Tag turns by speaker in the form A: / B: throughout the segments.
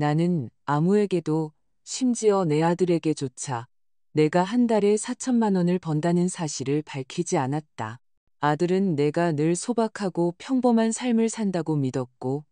A: 나는 아무에게도, 심지어 내 아들에게조차 내가 한 달에 4천만 원을 번다는 사실을 밝히지 않았다. 아들은 내가 늘 소박하고 평범한 삶을 산다고 믿었고,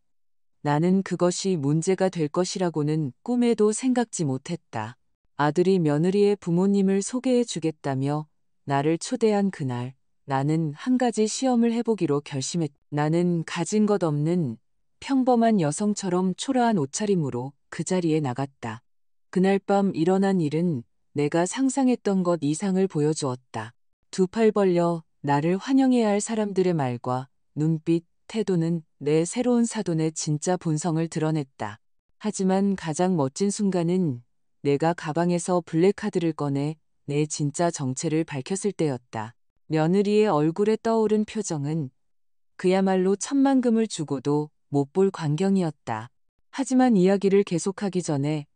A: 나는 그것이 문제가 될 것이라고는 꿈에도 생각지 못했다. 아들이 며느리의 부모님을 소개해 주겠다며 나를 초대한 그날, 나는 한 가지 시험을 해보기로 결심했다. 나는 가진 것 없는 평범한 여성처럼 초라한 옷차림으로 그 자리에 나갔다. 그날 밤 일어난 일은 내가 상상했던 것 이상을 보여주었다. 두 팔 벌려 나를 환영해야 할 사람들의 말과 눈빛, 태도는 내 새로운 사돈의 진짜 본성을 드러냈다. 하지만 가장 멋진 순간은 내가 가방에서 블랙카드를 꺼내 내 진짜 정체를 밝혔을 때였다. 며느리의 얼굴에 떠오른 표정은 그야말로 천만금을 주고도 못 볼 광경이었다. 하지만 이야기를 계속하기 전에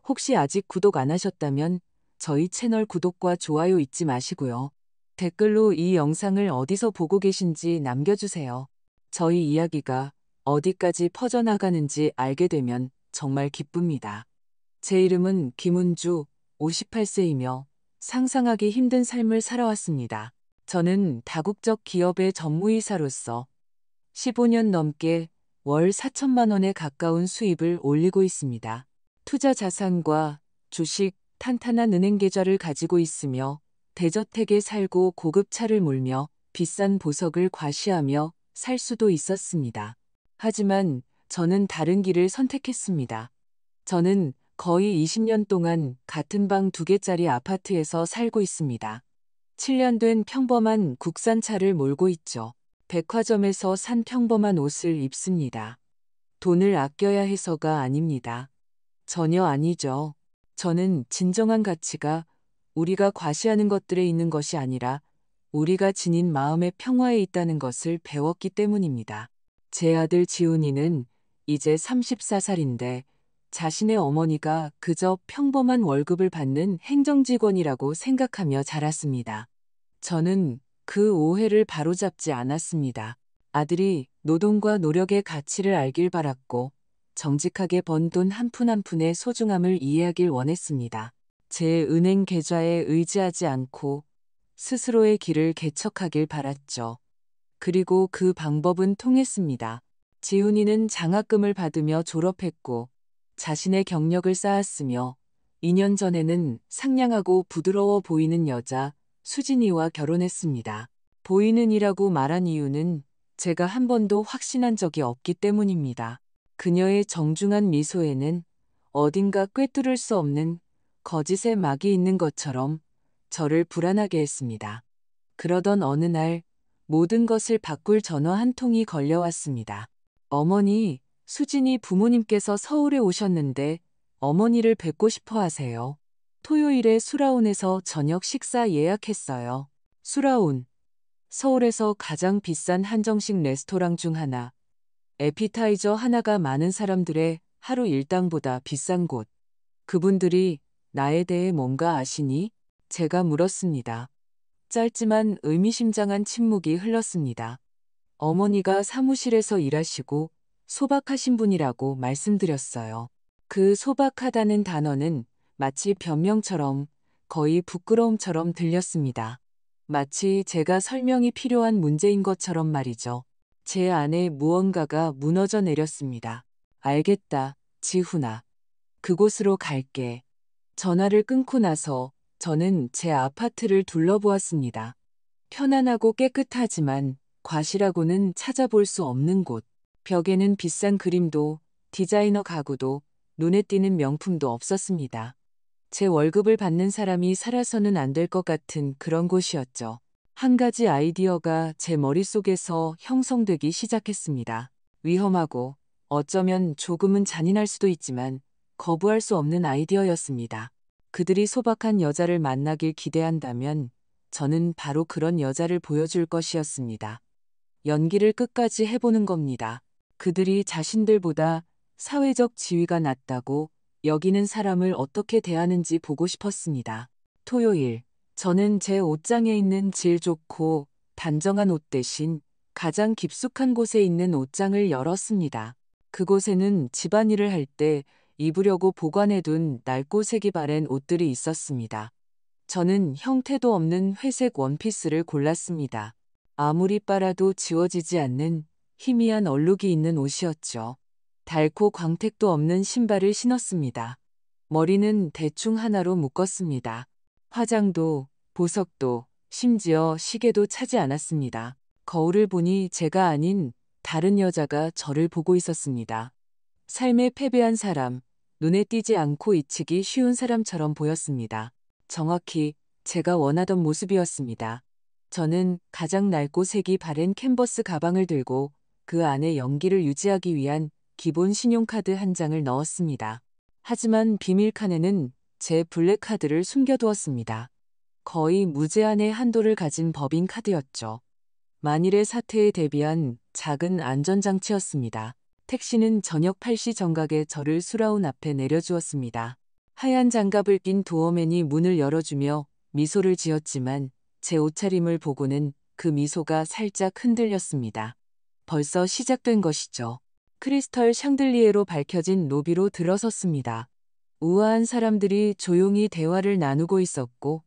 A: 혹시 아직 구독 안 하셨다면 저희 채널 구독과 좋아요 잊지 마시고요. 댓글로 이 영상을 어디서 보고 계신지 남겨주세요. 저희 이야기가 어디까지 퍼져나가는지 알게 되면 정말 기쁩니다. 제 이름은 김은주, 58세이며 상상하기 힘든 삶을 살아왔습니다. 저는 다국적 기업의 전무이사로서 15년 넘게 월 4천만 원에 가까운 수입을 올리고 있습니다. 투자 자산과 주식, 탄탄한 은행 계좌를 가지고 있으며 대저택에 살고 고급 차를 몰며 비싼 보석을 과시하며 살 수도 있었습니다. 하지만 저는 다른 길을 선택했습니다. 저는 거의 20년 동안 같은 방 2개짜리 아파트에서 살고 있습니다. 7년 된 평범한 국산차를 몰고 있죠. 백화점에서 산 평범한 옷을 입습니다. 돈을 아껴야 해서가 아닙니다. 전혀 아니죠. 저는 진정한 가치가 우리가 과시하는 것들에 있는 것이 아니라 우리가 지닌 마음의 평화에 있다는 것을 배웠기 때문입니다. 제 아들 지훈이는 이제 34살인데 자신의 어머니가 그저 평범한 월급을 받는 행정직원이라고 생각하며 자랐습니다. 저는 그 오해를 바로잡지 않았습니다. 아들이 노동과 노력의 가치를 알길 바랐고 정직하게 번 돈 한 푼 한 푼의 소중함을 이해하길 원했습니다. 제 은행 계좌에 의지하지 않고 스스로의 길을 개척하길 바랐죠. 그리고 그 방법은 통했습니다. 지훈이는 장학금을 받으며 졸업했고 자신의 경력을 쌓았으며 2년 전에는 상냥하고 부드러워 보이는 여자 수진이와 결혼했습니다. 보이는이라고 말한 이유는 제가 한 번도 확신한 적이 없기 때문입니다. 그녀의 정중한 미소에는 어딘가 꿰뚫을 수 없는 거짓의 막이 있는 것처럼 저를 불안하게 했습니다. 그러던 어느 날 모든 것을 바꿀 전화 한 통이 걸려왔습니다. 어머니, 수진이 부모님께서 서울에 오셨는데 어머니를 뵙고 싶어 하세요. 토요일에 수라온에서 저녁 식사 예약했어요. 수라온, 서울에서 가장 비싼 한정식 레스토랑 중 하나. 에피타이저 하나가 많은 사람들의 하루 일당보다 비싼 곳. 그분들이 나에 대해 뭔가 아시니? 제가 물었습니다. 짧지만 의미심장한 침묵이 흘렀습니다. 어머니가 사무실에서 일하시고 소박하신 분이라고 말씀드렸어요. 그 소박하다는 단어는 마치 변명처럼 거의 부끄러움처럼 들렸습니다. 마치 제가 설명이 필요한 문제인 것처럼 말이죠. 제 안에 무언가가 무너져 내렸습니다. 알겠다, 지훈아. 그곳으로 갈게. 전화를 끊고 나서 저는 제 아파트를 둘러보았습니다. 편안하고 깨끗하지만 과시라고는 찾아볼 수 없는 곳. 벽에는 비싼 그림도 디자이너 가구도 눈에 띄는 명품도 없었습니다. 제 월급을 받는 사람이 살아서는 안 될 것 같은 그런 곳이었죠. 한 가지 아이디어가 제 머릿속에서 형성되기 시작했습니다. 위험하고 어쩌면 조금은 잔인할 수도 있지만 거부할 수 없는 아이디어였습니다. 그들이 소박한 여자를 만나길 기대한다면 저는 바로 그런 여자를 보여줄 것이었습니다. 연기를 끝까지 해보는 겁니다. 그들이 자신들보다 사회적 지위가 낮다고 여기는 사람을 어떻게 대하는지 보고 싶었습니다. 토요일, 저는 제 옷장에 있는 질 좋고 단정한 옷 대신 가장 깊숙한 곳에 있는 옷장을 열었습니다. 그곳에는 집안일을 할 때 입으려고 보관해둔 낡고 색이 바랜 옷들이 있었습니다. 저는 형태도 없는 회색 원피스를 골랐습니다. 아무리 빨아도 지워지지 않는 희미한 얼룩이 있는 옷이었죠. 닳고 광택도 없는 신발을 신었습니다. 머리는 대충 하나로 묶었습니다. 화장도, 보석도, 심지어 시계도 차지 않았습니다. 거울을 보니 제가 아닌 다른 여자가 저를 보고 있었습니다. 삶에 패배한 사람, 눈에 띄지 않고 잊히기 쉬운 사람처럼 보였습니다. 정확히 제가 원하던 모습이었습니다. 저는 가장 낡고 색이 바랜 캔버스 가방을 들고 그 안에 연기를 유지하기 위한 기본 신용카드 한 장을 넣었습니다. 하지만 비밀칸에는 제 블랙카드를 숨겨두었습니다. 거의 무제한의 한도를 가진 법인카드였죠. 만일의 사태에 대비한 작은 안전장치였습니다. 택시는 저녁 8시 정각에 저를 수라운 앞에 내려주었습니다. 하얀 장갑을 낀 도어맨이 문을 열어주며 미소를 지었지만 제 옷차림을 보고는 그 미소가 살짝 흔들렸습니다. 벌써 시작된 것이죠. 크리스털 샹들리에로 밝혀진 로비로 들어섰습니다. 우아한 사람들이 조용히 대화를 나누고 있었고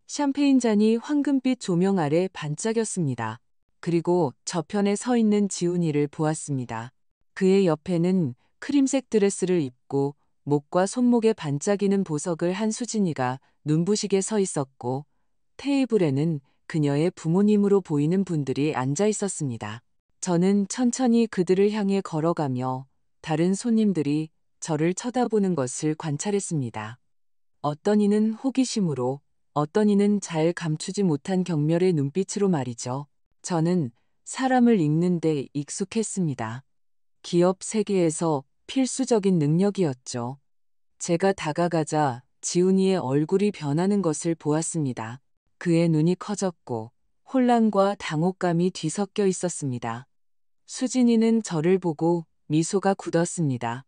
A: 샴페인 잔이 황금빛 조명 아래 반짝였습니다. 그리고 저편에 서 있는 지훈이를 보았습니다. 그의 옆에는 크림색 드레스를 입고 목과 손목에 반짝이는 보석을 한 수진이가 눈부시게 서 있었고 테이블에는 그녀의 부모님으로 보이는 분들이 앉아 있었습니다. 저는 천천히 그들을 향해 걸어가며 다른 손님들이 저를 쳐다보는 것을 관찰했습니다. 어떤 이는 호기심으로, 어떤 이는 잘 감추지 못한 경멸의 눈빛으로 말이죠. 저는 사람을 읽는 데 익숙했습니다. 기업 세계에서 필수적인 능력이었죠. 제가 다가가자 지훈이의 얼굴이 변하는 것을 보았습니다. 그의 눈이 커졌고 혼란과 당혹감이 뒤섞여 있었습니다. 수진이는 저를 보고 미소가 굳었습니다.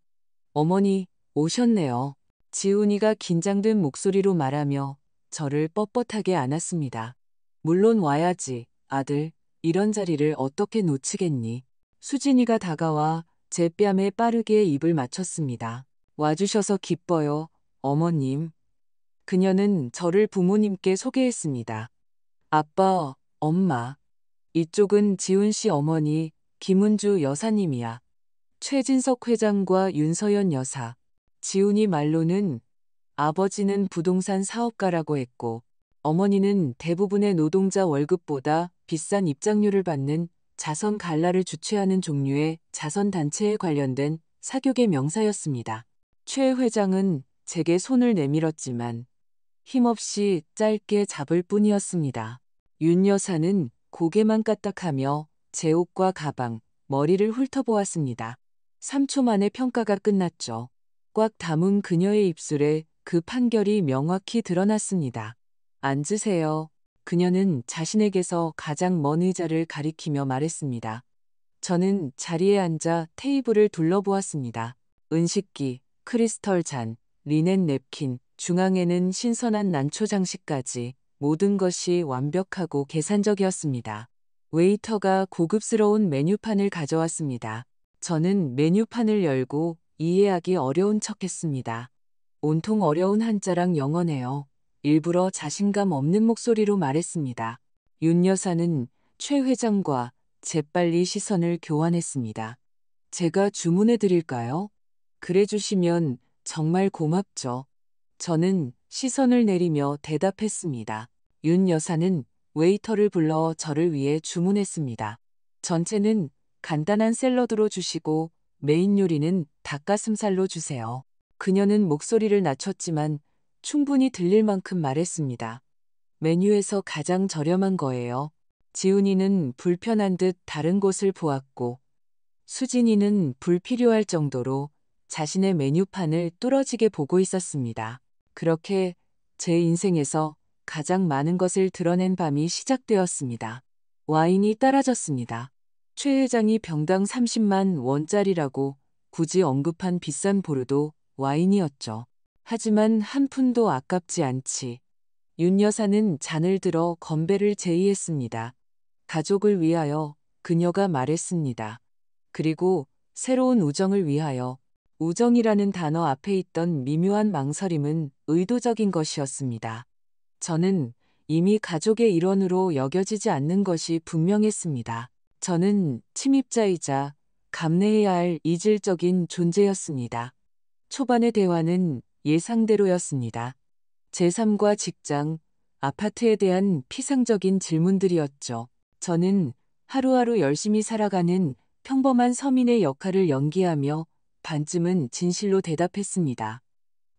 A: 어머니, 오셨네요. 지훈이가 긴장된 목소리로 말하며 저를 뻣뻣하게 안았습니다. 물론 와야지, 아들. 이런 자리를 어떻게 놓치겠니? 수진이가 다가와 제 뺨에 빠르게 입을 맞췄습니다. 와주셔서 기뻐요, 어머님. 그녀는 저를 부모님께 소개했습니다. 아빠, 엄마. 이쪽은 지훈 씨 어머니 김은주 여사님이야. 최진석 회장과 윤서연 여사. 지훈이 말로는 아버지는 부동산 사업가라고 했고 어머니는 대부분의 노동자 월급보다 비싼 입장료를 받는 자선 갈라를 주최하는 종류의 자선단체에 관련된 사교계 명사였습니다. 최 회장은 제게 손을 내밀었지만 힘없이 짧게 잡을 뿐이었습니다. 윤 여사는 고개만 까딱하며 제 옷과 가방, 머리를 훑어보았습니다. 3초 만에 평가가 끝났죠. 꽉 담은 그녀의 입술에 그 판결이 명확히 드러났습니다. 앉으세요. 그녀는 자신에게서 가장 먼 의자를 가리키며 말했습니다. 저는 자리에 앉아 테이블을 둘러보았습니다. 은식기, 크리스털 잔, 리넨 냅킨, 중앙에는 신선한 난초 장식까지 모든 것이 완벽하고 계산적이었습니다. 웨이터가 고급스러운 메뉴판을 가져왔습니다. 저는 메뉴판을 열고 이해하기 어려운 척했습니다. 온통 어려운 한자랑 영어네요. 일부러 자신감 없는 목소리로 말했습니다. 윤 여사는 최 회장과 재빨리 시선을 교환했습니다. 제가 주문해 드릴까요? 그래 주시면 정말 고맙죠. 저는 시선을 내리며 대답했습니다. 윤 여사는 웨이터를 불러 저를 위해 주문했습니다. 전체는 간단한 샐러드로 주시고 메인 요리는 닭가슴살로 주세요. 그녀는 목소리를 낮췄지만 충분히 들릴 만큼 말했습니다. 메뉴에서 가장 저렴한 거예요. 지훈이는 불편한 듯 다른 곳을 보았고 수진이는 불필요할 정도로 자신의 메뉴판을 뚫어지게 보고 있었습니다. 그렇게 제 인생에서 가장 많은 것을 드러낸 밤이 시작되었습니다. 와인이 따라졌습니다. 최 회장이 병당 30만 원짜리라고 굳이 언급한 비싼 보르도 와인이었죠. 하지만 한 푼도 아깝지 않지. 윤 여사는 잔을 들어 건배를 제의했습니다. 가족을 위하여 그녀가 말했습니다. 그리고 새로운 우정을 위하여 우정이라는 단어 앞에 있던 미묘한 망설임은 의도적인 것이었습니다. 저는 이미 가족의 일원으로 여겨지지 않는 것이 분명했습니다. 저는 침입자이자 감내해야 할 이질적인 존재였습니다. 초반의 대화는 예상대로였습니다. 제 삶과 직장, 아파트에 대한 피상적인 질문들이었죠. 저는 하루하루 열심히 살아가는 평범한 서민의 역할을 연기하며 반쯤은 진실로 대답했습니다.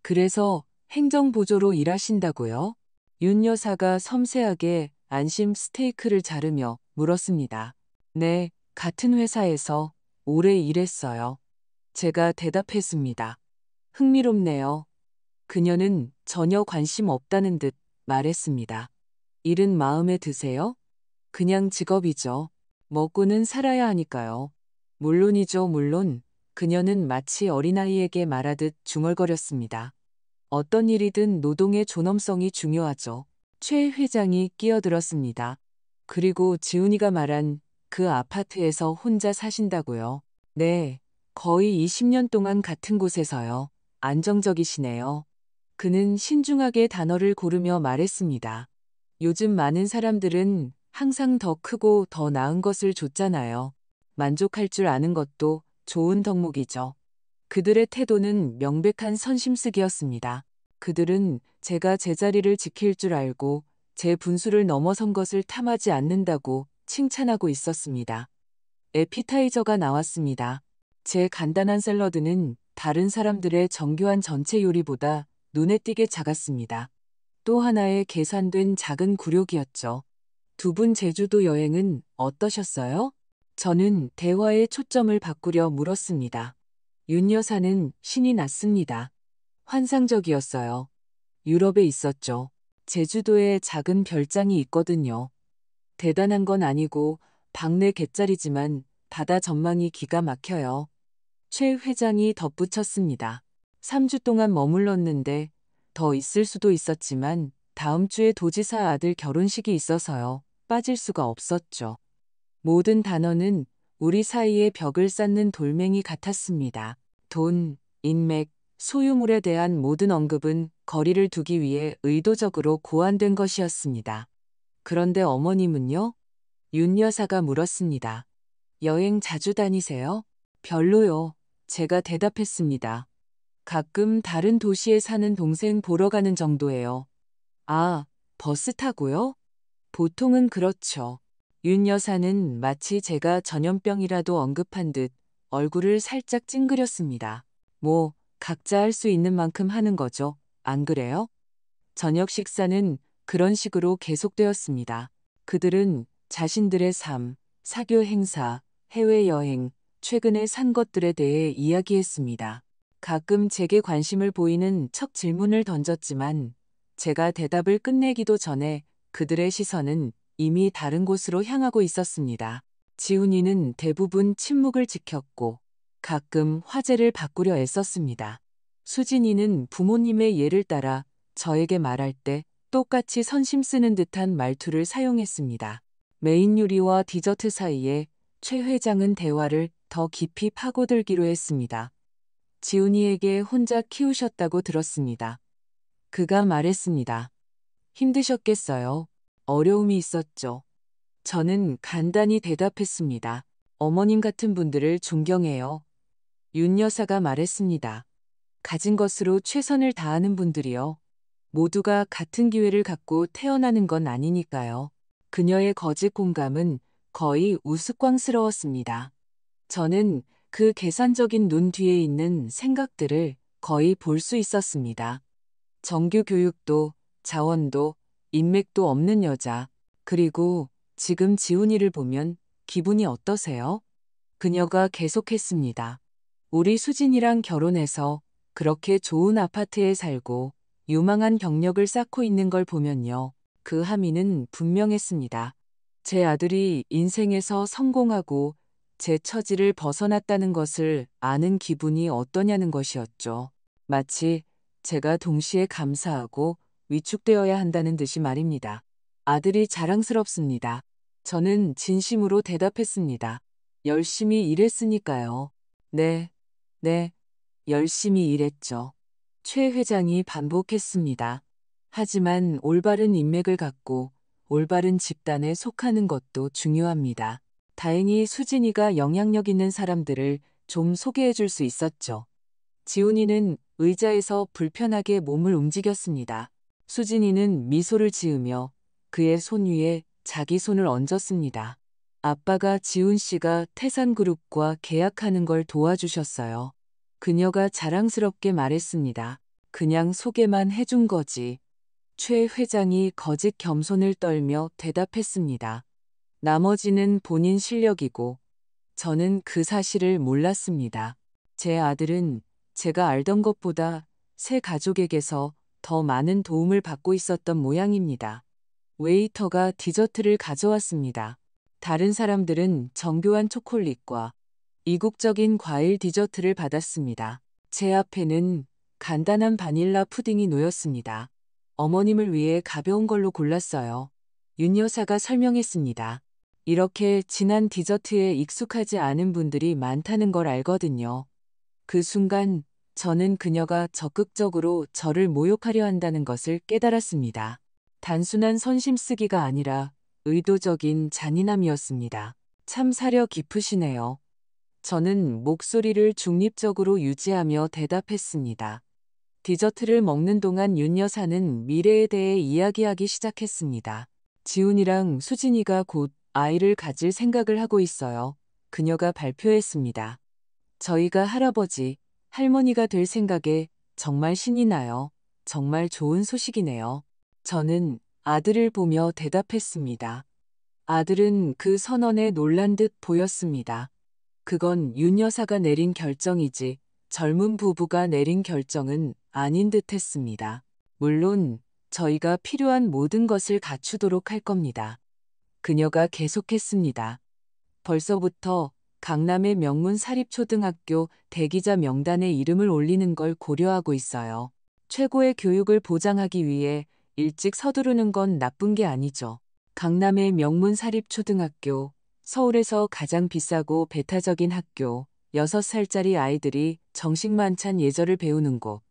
A: 그래서 행정보조로 일하신다고요? 윤 여사가 섬세하게 안심 스테이크를 자르며 물었습니다. 네, 같은 회사에서 오래 일했어요. 제가 대답했습니다. 흥미롭네요. 그녀는 전혀 관심 없다는 듯 말했습니다. 일은 마음에 드세요? 그냥 직업이죠. 먹고는 살아야 하니까요. 물론이죠, 물론. 그녀는 마치 어린아이에게 말하듯 중얼거렸습니다. 어떤 일이든 노동의 존엄성이 중요하죠. 최 회장이 끼어들었습니다. 그리고 지훈이가 말한 그 아파트에서 혼자 사신다고요. 네, 거의 20년 동안 같은 곳에서요. 안정적이시네요. 그는 신중하게 단어를 고르며 말했습니다. 요즘 많은 사람들은 항상 더 크고 더 나은 것을 줬잖아요. 만족할 줄 아는 것도 좋은 덕목이죠. 그들의 태도는 명백한 선심쓰기였습니다. 그들은 제가 제자리를 지킬 줄 알고 제 분수를 넘어선 것을 탐하지 않는다고 칭찬하고 있었습니다. 에피타이저가 나왔습니다. 제 간단한 샐러드는 다른 사람들의 정교한 전체 요리보다 눈에 띄게 작았습니다. 또 하나의 계산된 작은 굴욕이었죠. 두 분 제주도 여행은 어떠셨어요? 저는 대화의 초점을 바꾸려 물었습니다. 윤 여사는 신이 났습니다. 환상적이었어요. 유럽에 있었죠. 제주도에 작은 별장이 있거든요. 대단한 건 아니고 박내 갯자리지만 바다 전망이 기가 막혀요. 최 회장이 덧붙였습니다. 3주 동안 머물렀는데 더 있을 수도 있었지만 다음 주에 도지사 아들 결혼식이 있어서요. 빠질 수가 없었죠. 모든 단어는 우리 사이의 벽을 쌓는 돌멩이 같았습니다. 돈, 인맥, 소유물에 대한 모든 언급은 거리를 두기 위해 의도적으로 고안된 것이었습니다. 그런데 어머님은요? 윤 여사가 물었습니다. 여행 자주 다니세요? 별로요. 제가 대답했습니다. 가끔 다른 도시에 사는 동생 보러 가는 정도예요. 아, 버스 타고요? 보통은 그렇죠. 윤 여사는 마치 제가 전염병이라도 언급한 듯 얼굴을 살짝 찡그렸습니다. 뭐, 각자 할 수 있는 만큼 하는 거죠. 안 그래요? 저녁 식사는 그런 식으로 계속되었습니다. 그들은 자신들의 삶, 사교 행사, 해외여행, 최근에 산 것들에 대해 이야기했습니다. 가끔 제게 관심을 보이는 척 질문을 던졌지만 제가 대답을 끝내기도 전에 그들의 시선은 이미 다른 곳으로 향하고 있었습니다. 지훈이는 대부분 침묵을 지켰고 가끔 화제를 바꾸려 애썼습니다. 수진이는 부모님의 예를 따라 저에게 말할 때 똑같이 선심 쓰는 듯한 말투를 사용했습니다. 메인 요리와 디저트 사이에 최 회장은 대화를 더 깊이 파고들기로 했습니다. 지훈이에게 혼자 키우셨다고 들었습니다. 그가 말했습니다. 힘드셨겠어요. 어려움이 있었죠. 저는 간단히 대답했습니다. 어머님 같은 분들을 존경해요. 윤 여사가 말했습니다. 가진 것으로 최선을 다하는 분들이요. 모두가 같은 기회를 갖고 태어나는 건 아니니까요. 그녀의 거짓 공감은 거의 우스꽝스러웠습니다. 저는 그 계산적인 눈 뒤에 있는 생각들을 거의 볼 수 있었습니다. 정규 교육도, 자원도, 인맥도 없는 여자. 그리고 지금 지훈이를 보면 기분이 어떠세요? 그녀가 계속했습니다. 우리 수진이랑 결혼해서 그렇게 좋은 아파트에 살고 유망한 경력을 쌓고 있는 걸 보면요. 그 함의는 분명했습니다. 제 아들이 인생에서 성공하고 제 처지를 벗어났다는 것을 아는 기분이 어떠냐는 것이었죠. 마치 제가 동시에 감사하고 위축되어야 한다는 듯이 말입니다. 아들이 자랑스럽습니다. 저는 진심으로 대답했습니다. 열심히 일했으니까요. 네, 네. 열심히 일했죠. 최 회장이 반복했습니다. 하지만 올바른 인맥을 갖고 올바른 집단에 속하는 것도 중요합니다. 다행히 수진이가 영향력 있는 사람들을 좀 소개해 줄 수 있었죠. 지훈이는 의자에서 불편하게 몸을 움직였습니다. 수진이는 미소를 지으며 그의 손 위에 자기 손을 얹었습니다. 아빠가 지훈 씨가 태산그룹과 계약하는 걸 도와주셨어요. 그녀가 자랑스럽게 말했습니다. 그냥 소개만 해준 거지. 최 회장이 거짓 겸손을 떨며 대답했습니다. 나머지는 본인 실력이고 저는 그 사실을 몰랐습니다. 제 아들은 제가 알던 것보다 새 가족에게서 더 많은 도움을 받고 있었던 모양입니다. 웨이터가 디저트를 가져왔습니다. 다른 사람들은 정교한 초콜릿과 이국적인 과일 디저트를 받았습니다. 제 앞에는 간단한 바닐라 푸딩이 놓였습니다. 어머님을 위해 가벼운 걸로 골랐어요. 윤 여사가 설명했습니다. 이렇게 진한 디저트에 익숙하지 않은 분들이 많다는 걸 알거든요. 그 순간 저는 그녀가 적극적으로 저를 모욕하려 한다는 것을 깨달았습니다. 단순한 선심쓰기가 아니라 의도적인 잔인함이었습니다. 참 사려 깊으시네요. 저는 목소리를 중립적으로 유지하며 대답했습니다. 디저트를 먹는 동안 윤 여사는 미래에 대해 이야기하기 시작했습니다. 지훈이랑 수진이가 곧 아이를 가질 생각을 하고 있어요. 그녀가 발표했습니다. 저희가 할아버지, 할머니가 될 생각에 정말 신이 나요. 정말 좋은 소식이네요. 저는 아들을 보며 대답했습니다. 아들은 그 선언에 놀란 듯 보였습니다. 그건 윤 여사가 내린 결정이지 젊은 부부가 내린 결정은 아닌 듯 했습니다. 물론 저희가 필요한 모든 것을 갖추도록 할 겁니다. 그녀가 계속했습니다. 벌써부터 강남의 명문 사립초등학교 대기자 명단에 이름을 올리는 걸 고려하고 있어요. 최고의 교육을 보장하기 위해 일찍 서두르는 건 나쁜 게 아니죠. 강남의 명문 사립초등학교, 서울에서 가장 비싸고 배타적인 학교, 6살짜리 아이들이 정식 만찬 예절을 배우는 곳.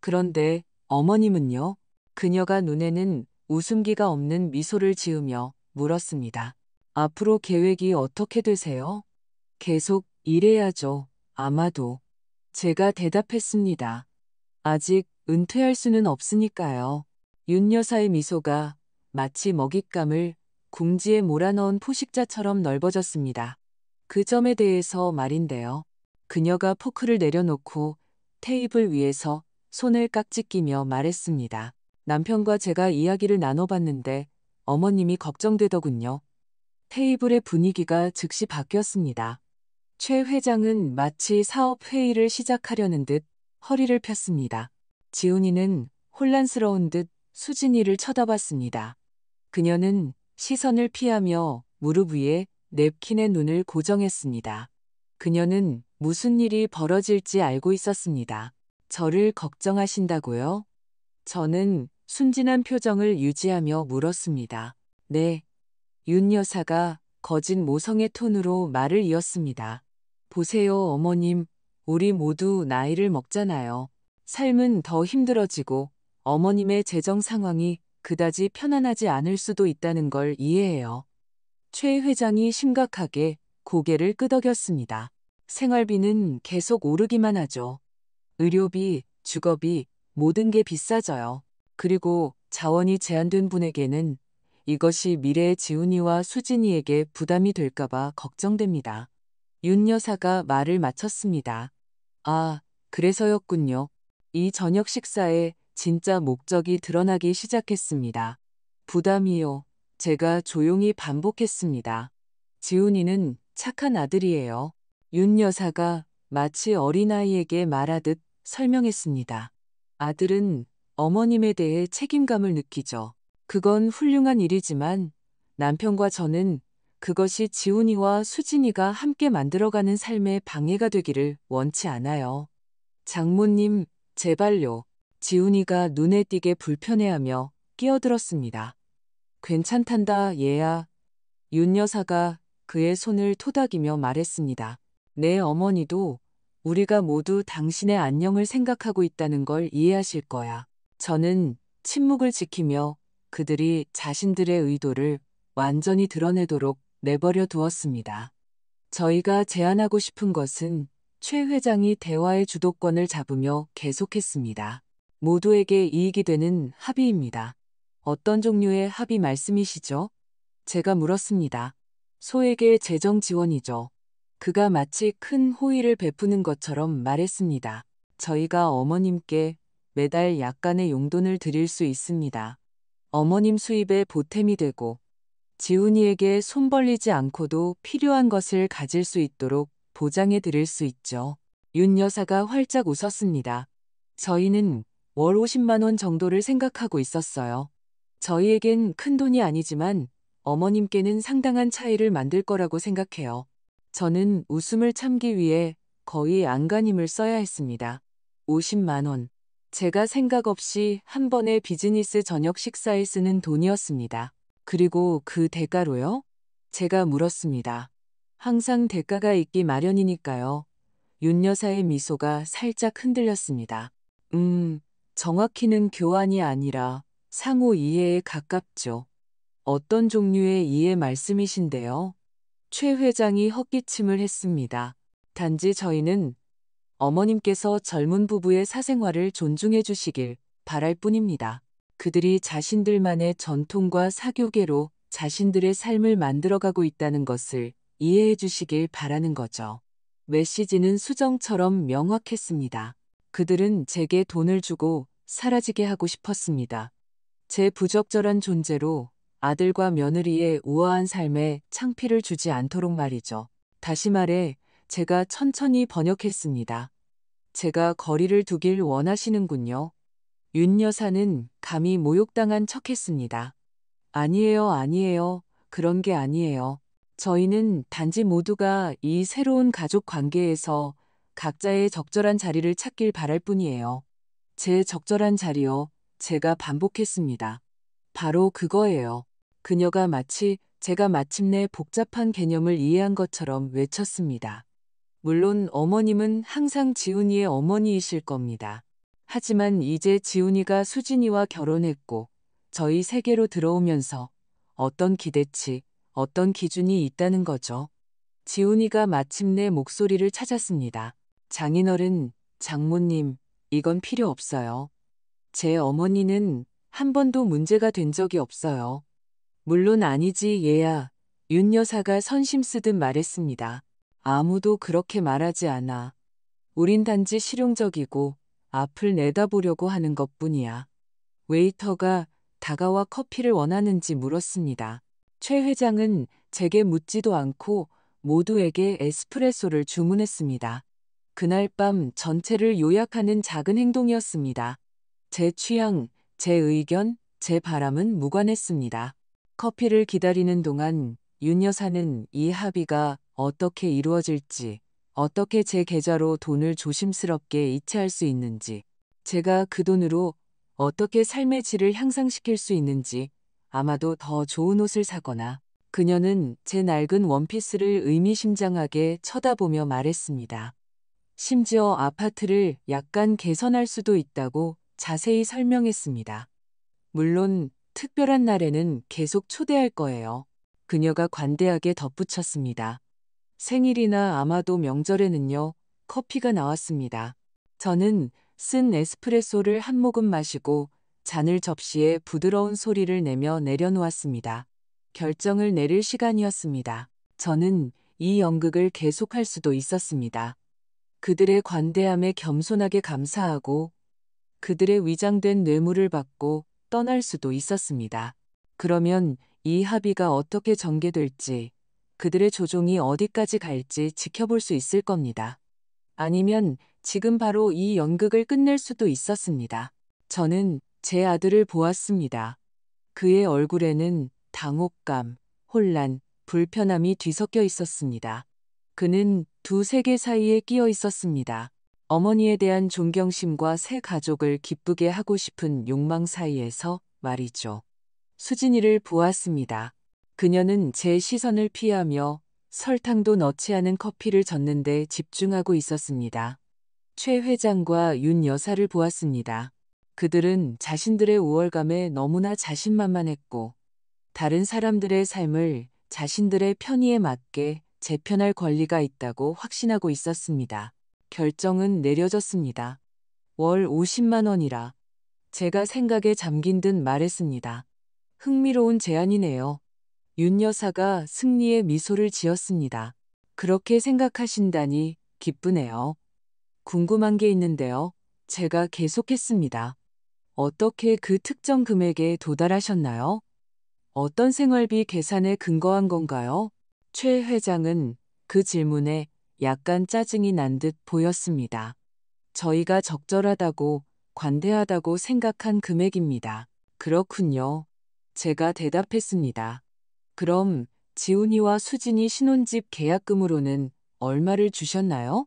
A: 그런데 어머님은요? 그녀가 눈에는 웃음기가 없는 미소를 지으며 물었습니다. 앞으로 계획이 어떻게 되세요? 계속 일해야죠. 아마도. 제가 대답했습니다. 아직 은퇴할 수는 없으니까요. 윤 여사의 미소가 마치 먹잇감을 궁지에 몰아넣은 포식자처럼 넓어졌습니다. 그 점에 대해서 말인데요. 그녀가 포크를 내려놓고 테이블 위에서 손을 깍지 끼며 말했습니다. 남편과 제가 이야기를 나눠봤는데 어머님이 걱정되더군요. 테이블의 분위기가 즉시 바뀌었습니다. 최 회장은 마치 사업 회의를 시작하려는 듯 허리를 폈습니다. 지훈이는 혼란스러운 듯 수진이를 쳐다봤습니다. 그녀는 시선을 피하며 무릎 위에 냅킨에 눈을 고정했습니다. 그녀는 무슨 일이 벌어질지 알고 있었습니다. 저를 걱정하신다고요? 저는 순진한 표정을 유지하며 물었습니다. 네. 윤 여사가 거짓 모성의 톤으로 말을 이었습니다. 보세요, 어머님. 우리 모두 나이를 먹잖아요. 삶은 더 힘들어지고 어머님의 재정 상황이 그다지 편안하지 않을 수도 있다는 걸 이해해요. 최 회장이 심각하게 고개를 끄덕였습니다. 생활비는 계속 오르기만 하죠. 의료비, 주거비, 모든 게 비싸져요. 그리고 자원이 제한된 분에게는 이것이 미래의 지훈이와 수진이에게 부담이 될까봐 걱정됩니다. 윤 여사가 말을 마쳤습니다. 아, 그래서였군요. 이 저녁 식사에 진짜 목적이 드러나기 시작했습니다. 부담이요. 제가 조용히 반복했습니다. 지훈이는 착한 아들이에요. 윤 여사가 마치 어린아이에게 말하듯 설명했습니다. 아들은 어머님에 대해 책임감을 느끼죠. 그건 훌륭한 일이지만 남편과 저는 그것이 지훈이와 수진이가 함께 만들어가는 삶의 방해가 되기를 원치 않아요. 장모님, 제발요. 지훈이가 눈에 띄게 불편해하며 끼어들었습니다. 괜찮단다, 얘야. 윤 여사가 그의 손을 토닥이며 말했습니다. 내 어머니도 우리가 모두 당신의 안녕을 생각하고 있다는 걸 이해하실 거야. 저는 침묵을 지키며 그들이 자신들의 의도를 완전히 드러내도록 내버려 두었습니다. 저희가 제안하고 싶은 것은 최 회장이 대화의 주도권을 잡으며 계속했습니다. 모두에게 이익이 되는 합의입니다. 어떤 종류의 합의 말씀이시죠? 제가 물었습니다. 소에게 재정 지원이죠. 그가 마치 큰 호의를 베푸는 것처럼 말했습니다. 저희가 어머님께 매달 약간의 용돈을 드릴 수 있습니다. 어머님 수입에 보탬이 되고 지훈이에게 손 벌리지 않고도 필요한 것을 가질 수 있도록 보장해 드릴 수 있죠. 윤 여사가 활짝 웃었습니다. 저희는 월 50만 원 정도를 생각하고 있었어요. 저희에겐 큰 돈이 아니지만 어머님께는 상당한 차이를 만들 거라고 생각해요. 저는 웃음을 참기 위해 거의 안간힘을 써야 했습니다. 50만 원. 제가 생각 없이 한 번의 비즈니스 저녁 식사에 쓰는 돈이었습니다. 그리고 그 대가로요? 제가 물었습니다. 항상 대가가 있기 마련이니까요. 윤 여사의 미소가 살짝 흔들렸습니다. 정확히는 교환이 아니라 상호 이해에 가깝죠. 어떤 종류의 이해 말씀이신데요? 최 회장이 헛기침을 했습니다. 단지 저희는 어머님께서 젊은 부부의 사생활을 존중해 주시길 바랄 뿐입니다. 그들이 자신들만의 전통과 사교계로 자신들의 삶을 만들어가고 있다는 것을 이해해 주시길 바라는 거죠. 메시지는 수정처럼 명확했습니다. 그들은 제게 돈을 주고 사라지게 하고 싶었습니다. 제 부적절한 존재로 아들과 며느리의 우아한 삶에 창피를 주지 않도록 말이죠. 다시 말해 제가 천천히 번역했습니다. 제가 거리를 두길 원하시는군요. 윤 여사는 감히 모욕당한 척했습니다. 아니에요, 아니에요. 그런 게 아니에요. 저희는 단지 모두가 이 새로운 가족 관계에서 각자의 적절한 자리를 찾길 바랄 뿐이에요. 제 적절한 자리요. 제가 반복했습니다. 바로 그거예요. 그녀가 마치 제가 마침내 복잡한 개념을 이해한 것처럼 외쳤습니다. 물론 어머님은 항상 지훈이의 어머니이실 겁니다. 하지만 이제 지훈이가 수진이와 결혼했고 저희 세계로 들어오면서 어떤 기대치, 어떤 기준이 있다는 거죠. 지훈이가 마침내 목소리를 찾았습니다. 장인어른, 장모님, 이건 필요 없어요. 제 어머니는 한 번도 문제가 된 적이 없어요. 물론 아니지 얘야. 윤 여사가 선심 쓰듯 말했습니다. 아무도 그렇게 말하지 않아. 우린 단지 실용적이고 앞을 내다보려고 하는 것뿐이야. 웨이터가 다가와 커피를 원하는지 물었습니다. 최 회장은 제게 묻지도 않고 모두에게 에스프레소를 주문했습니다. 그날 밤 전체를 요약하는 작은 행동이었습니다. 제 취향, 제 의견, 제 바람은 무관했습니다. 커피를 기다리는 동안 윤 여사는 이 합의가 어떻게 이루어질지, 어떻게 제 계좌로 돈을 조심스럽게 이체할 수 있는지, 제가 그 돈으로 어떻게 삶의 질을 향상시킬 수 있는지, 아마도 더 좋은 옷을 사거나, 그녀는 제 낡은 원피스를 의미심장하게 쳐다보며 말했습니다. 심지어 아파트를 약간 개선할 수도 있다고 자세히 설명했습니다. 물론 특별한 날에는 계속 초대할 거예요. 그녀가 관대하게 덧붙였습니다. 생일이나 아마도 명절에는요, 커피가 나왔습니다. 저는 쓴 에스프레소를 한 모금 마시고 잔을 접시에 부드러운 소리를 내며 내려놓았습니다. 결정을 내릴 시간이었습니다. 저는 이 연극을 계속할 수도 있었습니다. 그들의 관대함에 겸손하게 감사하고 그들의 위장된 뇌물을 받고 떠날 수도 있었습니다. 그러면 이 합의가 어떻게 전개될지, 그들의 조종이 어디까지 갈지 지켜볼 수 있을 겁니다. 아니면 지금 바로 이 연극을 끝낼 수도 있었습니다. 저는 제 아들을 보았습니다. 그의 얼굴에는 당혹감, 혼란, 불편함이 뒤섞여 있었습니다. 그는 두 세계 사이에 끼어 있었습니다. 어머니에 대한 존경심과 새 가족을 기쁘게 하고 싶은 욕망 사이에서 말이죠. 수진이를 보았습니다. 그녀는 제 시선을 피하며 설탕도 넣지 않은 커피를 젓는데 집중하고 있었습니다. 최 회장과 윤 여사를 보았습니다. 그들은 자신들의 우월감에 너무나 자신만만했고 다른 사람들의 삶을 자신들의 편의에 맞게 재편할 권리가 있다고 확신하고 있었습니다. 결정은 내려졌습니다. 월 50만 원이라. 제가 생각에 잠긴 듯 말했습니다. 흥미로운 제안이네요. 윤 여사가 승리의 미소를 지었습니다. 그렇게 생각하신다니 기쁘네요. 궁금한 게 있는데요. 제가 계속했습니다. 어떻게 그 특정 금액에 도달하셨나요? 어떤 생활비 계산에 근거한 건가요? 최 회장은 그 질문에 약간 짜증이 난 듯 보였습니다. 저희가 적절하다고 관대하다고 생각한 금액입니다. 그렇군요. 제가 대답했습니다. 그럼 지훈이와 수진이 신혼집 계약금으로는 얼마를 주셨나요?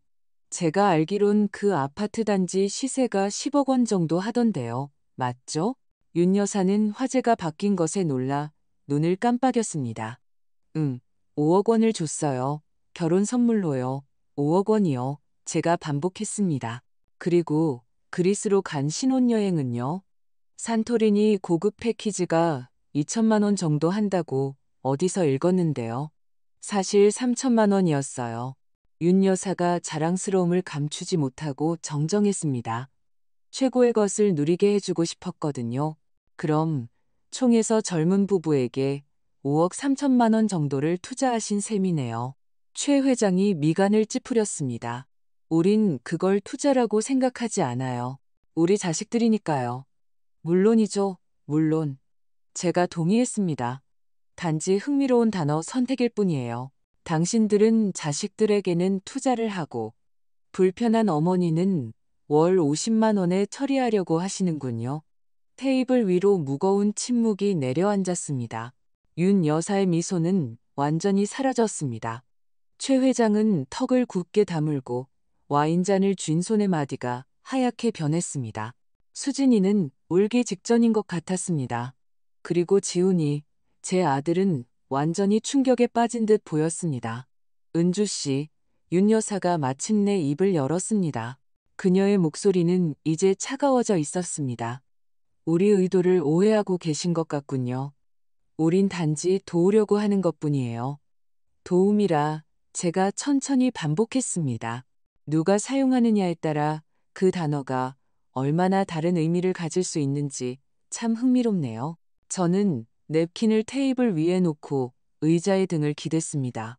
A: 제가 알기론 그 아파트 단지 시세가 10억 원 정도 하던데요. 맞죠? 윤 여사는 화제가 바뀐 것에 놀라 눈을 깜빡였습니다. 5억 원을 줬어요. 결혼 선물로요. 5억 원이요. 제가 반복했습니다. 그리고 그리스로 간 신혼여행은요? 산토리니 고급 패키지가 2천만 원 정도 한다고 어디서 읽었는데요. 사실 3천만 원이었어요. 윤 여사가 자랑스러움을 감추지 못하고 정정했습니다. 최고의 것을 누리게 해주고 싶었거든요. 그럼 총에서 젊은 부부에게 5억 3천만 원 정도를 투자하신 셈이네요. 최 회장이 미간을 찌푸렸습니다. 우린 그걸 투자라고 생각하지 않아요. 우리 자식들이니까요. 물론이죠. 물론. 제가 동의했습니다. 단지 흥미로운 단어 선택일 뿐이에요. 당신들은 자식들에게는 투자를 하고 불편한 어머니는 월 50만 원에 처리하려고 하시는군요. 테이블 위로 무거운 침묵이 내려앉았습니다. 윤 여사의 미소는 완전히 사라졌습니다. 최 회장은 턱을 굳게 다물고 와인잔을 쥔 손의 마디가 하얗게 변했습니다. 수진이는 울기 직전인 것 같았습니다. 그리고 지훈이, 제 아들은 완전히 충격에 빠진 듯 보였습니다. 은주 씨, 윤 여사가 마침내 입을 열었습니다. 그녀의 목소리는 이제 차가워져 있었습니다. 우리 의도를 오해하고 계신 것 같군요. 우린 단지 도우려고 하는 것뿐이에요. 도움이라 제가 천천히 반복했습니다. 누가 사용하느냐에 따라 그 단어가 얼마나 다른 의미를 가질 수 있는지 참 흥미롭네요. 저는 냅킨을 테이블 위에 놓고 의자의 등을 기댔습니다.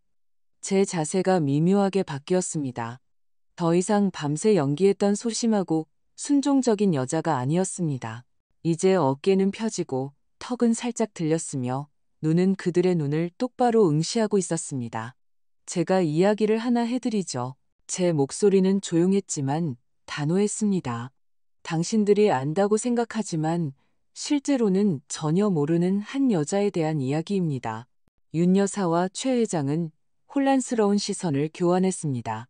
A: 제 자세가 미묘하게 바뀌었습니다. 더 이상 밤새 연기했던 소심하고 순종적인 여자가 아니었습니다. 이제 어깨는 펴지고 턱은 살짝 들렸으며 눈은 그들의 눈을 똑바로 응시하고 있었습니다. 제가 이야기를 하나 해드리죠. 제 목소리는 조용했지만 단호했습니다. 당신들이 안다고 생각하지만 실제로는 전혀 모르는 한 여자에 대한 이야기입니다. 윤 여사와 최 회장은 혼란스러운 시선을 교환했습니다.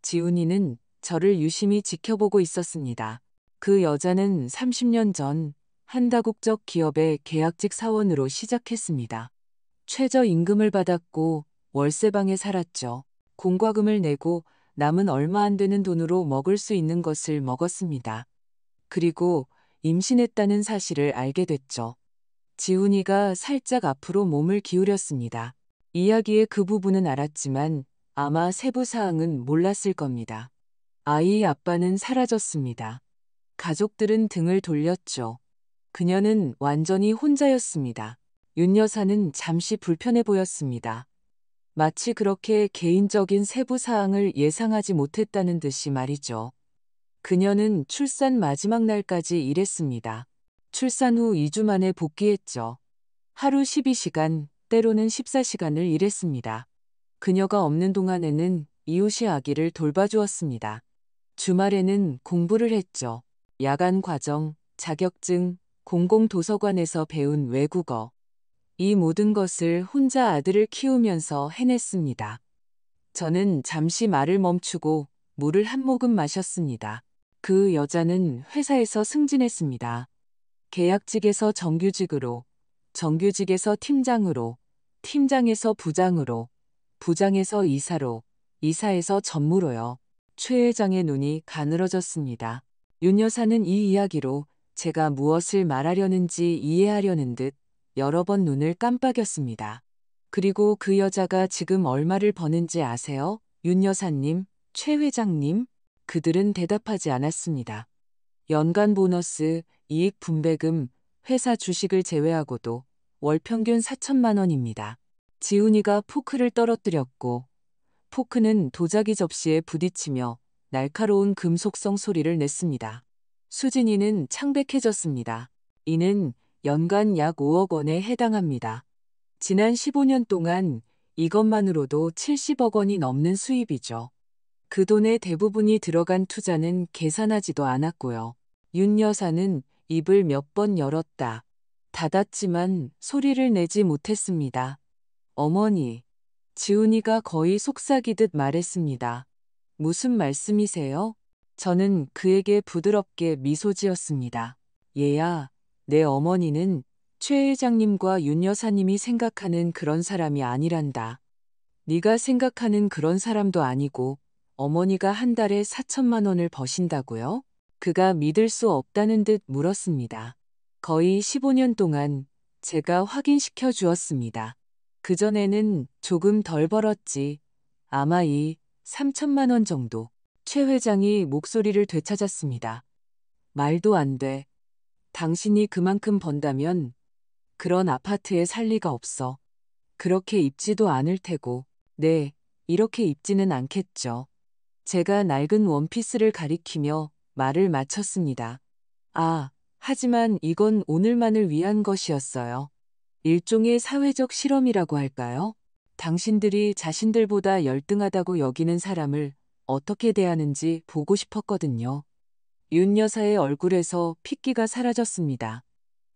A: 지훈이는 저를 유심히 지켜보고 있었습니다. 그 여자는 30년 전 한 다국적 기업의 계약직 사원으로 시작했습니다. 최저임금을 받았고 월세방에 살았죠. 공과금을 내고 남은 얼마 안 되는 돈으로 먹을 수 있는 것을 먹었습니다. 그리고 임신했다는 사실을 알게 됐죠. 지훈이가 살짝 앞으로 몸을 기울였습니다. 이야기의 그 부분은 알았지만 아마 세부 사항은 몰랐을 겁니다. 아이의 아빠는 사라졌습니다. 가족들은 등을 돌렸죠. 그녀는 완전히 혼자였습니다. 윤 여사는 잠시 불편해 보였습니다. 마치 그렇게 개인적인 세부 사항을 예상하지 못했다는 듯이 말이죠. 그녀는 출산 마지막 날까지 일했습니다. 출산 후 2주 만에 복귀했죠. 하루 12시간, 때로는 14시간을 일했습니다. 그녀가 없는 동안에는 이웃이 아기를 돌봐주었습니다. 주말에는 공부를 했죠. 야간 과정, 자격증, 공공도서관에서 배운 외국어. 이 모든 것을 혼자 아들을 키우면서 해냈습니다. 저는 잠시 말을 멈추고 물을 한 모금 마셨습니다. 그 여자는 회사에서 승진했습니다. 계약직에서 정규직으로, 정규직에서 팀장으로, 팀장에서 부장으로, 부장에서 이사로, 이사에서 전무로요. 최 회장의 눈이 가늘어졌습니다. 윤 여사는 이 이야기로 제가 무엇을 말하려는지 이해하려는 듯 여러 번 눈을 깜빡였습니다. 그리고 그 여자가 지금 얼마를 버는지 아세요? 윤 여사님, 최 회장님? 그들은 대답하지 않았습니다. 연간 보너스, 이익 분배금, 회사 주식을 제외하고도 월 평균 4천만 원입니다. 지훈이가 포크를 떨어뜨렸고 포크는 도자기 접시에 부딪히며 날카로운 금속성 소리를 냈습니다. 수진이는 창백해졌습니다. 이는 연간 약 5억 원에 해당합니다. 지난 15년 동안 이것만으로도 70억 원이 넘는 수입이죠. 그 돈의 대부분이 들어간 투자는 계산하지도 않았고요. 윤 여사는 입을 몇 번 열었다 닫았지만 소리를 내지 못했습니다. 어머니, 지훈이가 거의 속삭이듯 말했습니다. 무슨 말씀이세요? 저는 그에게 부드럽게 미소 지었습니다. 얘야, 내 어머니는 최 회장님과 윤 여사님이 생각하는 그런 사람이 아니란다. 네가 생각하는 그런 사람도 아니고 어머니가 한 달에 4천만 원을 버신다고요? 그가 믿을 수 없다는 듯 물었습니다. 거의 15년 동안 제가 확인시켜 주었습니다. 그전에는 조금 덜 벌었지. 아마 이 3천만 원 정도. 최 회장이 목소리를 되찾았습니다. 말도 안 돼. 당신이 그만큼 번다면 그런 아파트에 살 리가 없어. 그렇게 입지도 않을 테고. 네, 이렇게 입지는 않겠죠. 제가 낡은 원피스를 가리키며 말을 마쳤습니다. 아, 하지만 이건 오늘만을 위한 것이었어요. 일종의 사회적 실험이라고 할까요? 당신들이 자신들보다 열등하다고 여기는 사람을 어떻게 대하는지 보고 싶었거든요. 윤 여사의 얼굴에서 핏기가 사라졌습니다.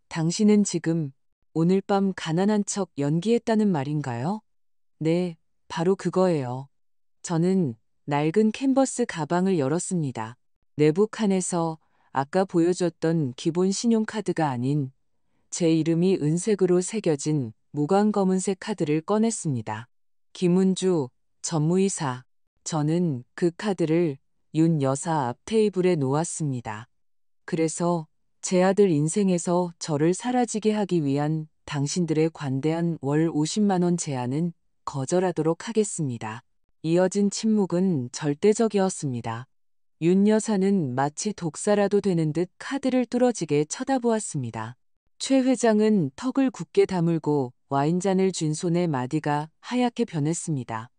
A: 당신은 지금 오늘 밤 가난한 척 연기했다는 말인가요? 네, 바로 그거예요. 저는 낡은 캔버스 가방을 열었습니다. 내부 칸에서 아까 보여줬던 기본 신용카드가 아닌 제 이름이 은색으로 새겨진 무광 검은색 카드를 꺼냈습니다. 김은주, 전무이사. 저는 그 카드를 윤 여사 앞 테이블에 놓았습니다. 그래서 제 아들 인생에서 저를 사라지게 하기 위한 당신들의 관대한 월 50만 원 제안은 거절하도록 하겠습니다. 이어진 침묵은 절대적이었습니다. 윤 여사는 마치 독사라도 되는 듯 카드를 뚫어지게 쳐다보았습니다. 최 회장은 턱을 굳게 다물고 와인잔을 쥔 손의 마디가 하얗게 변했습니다.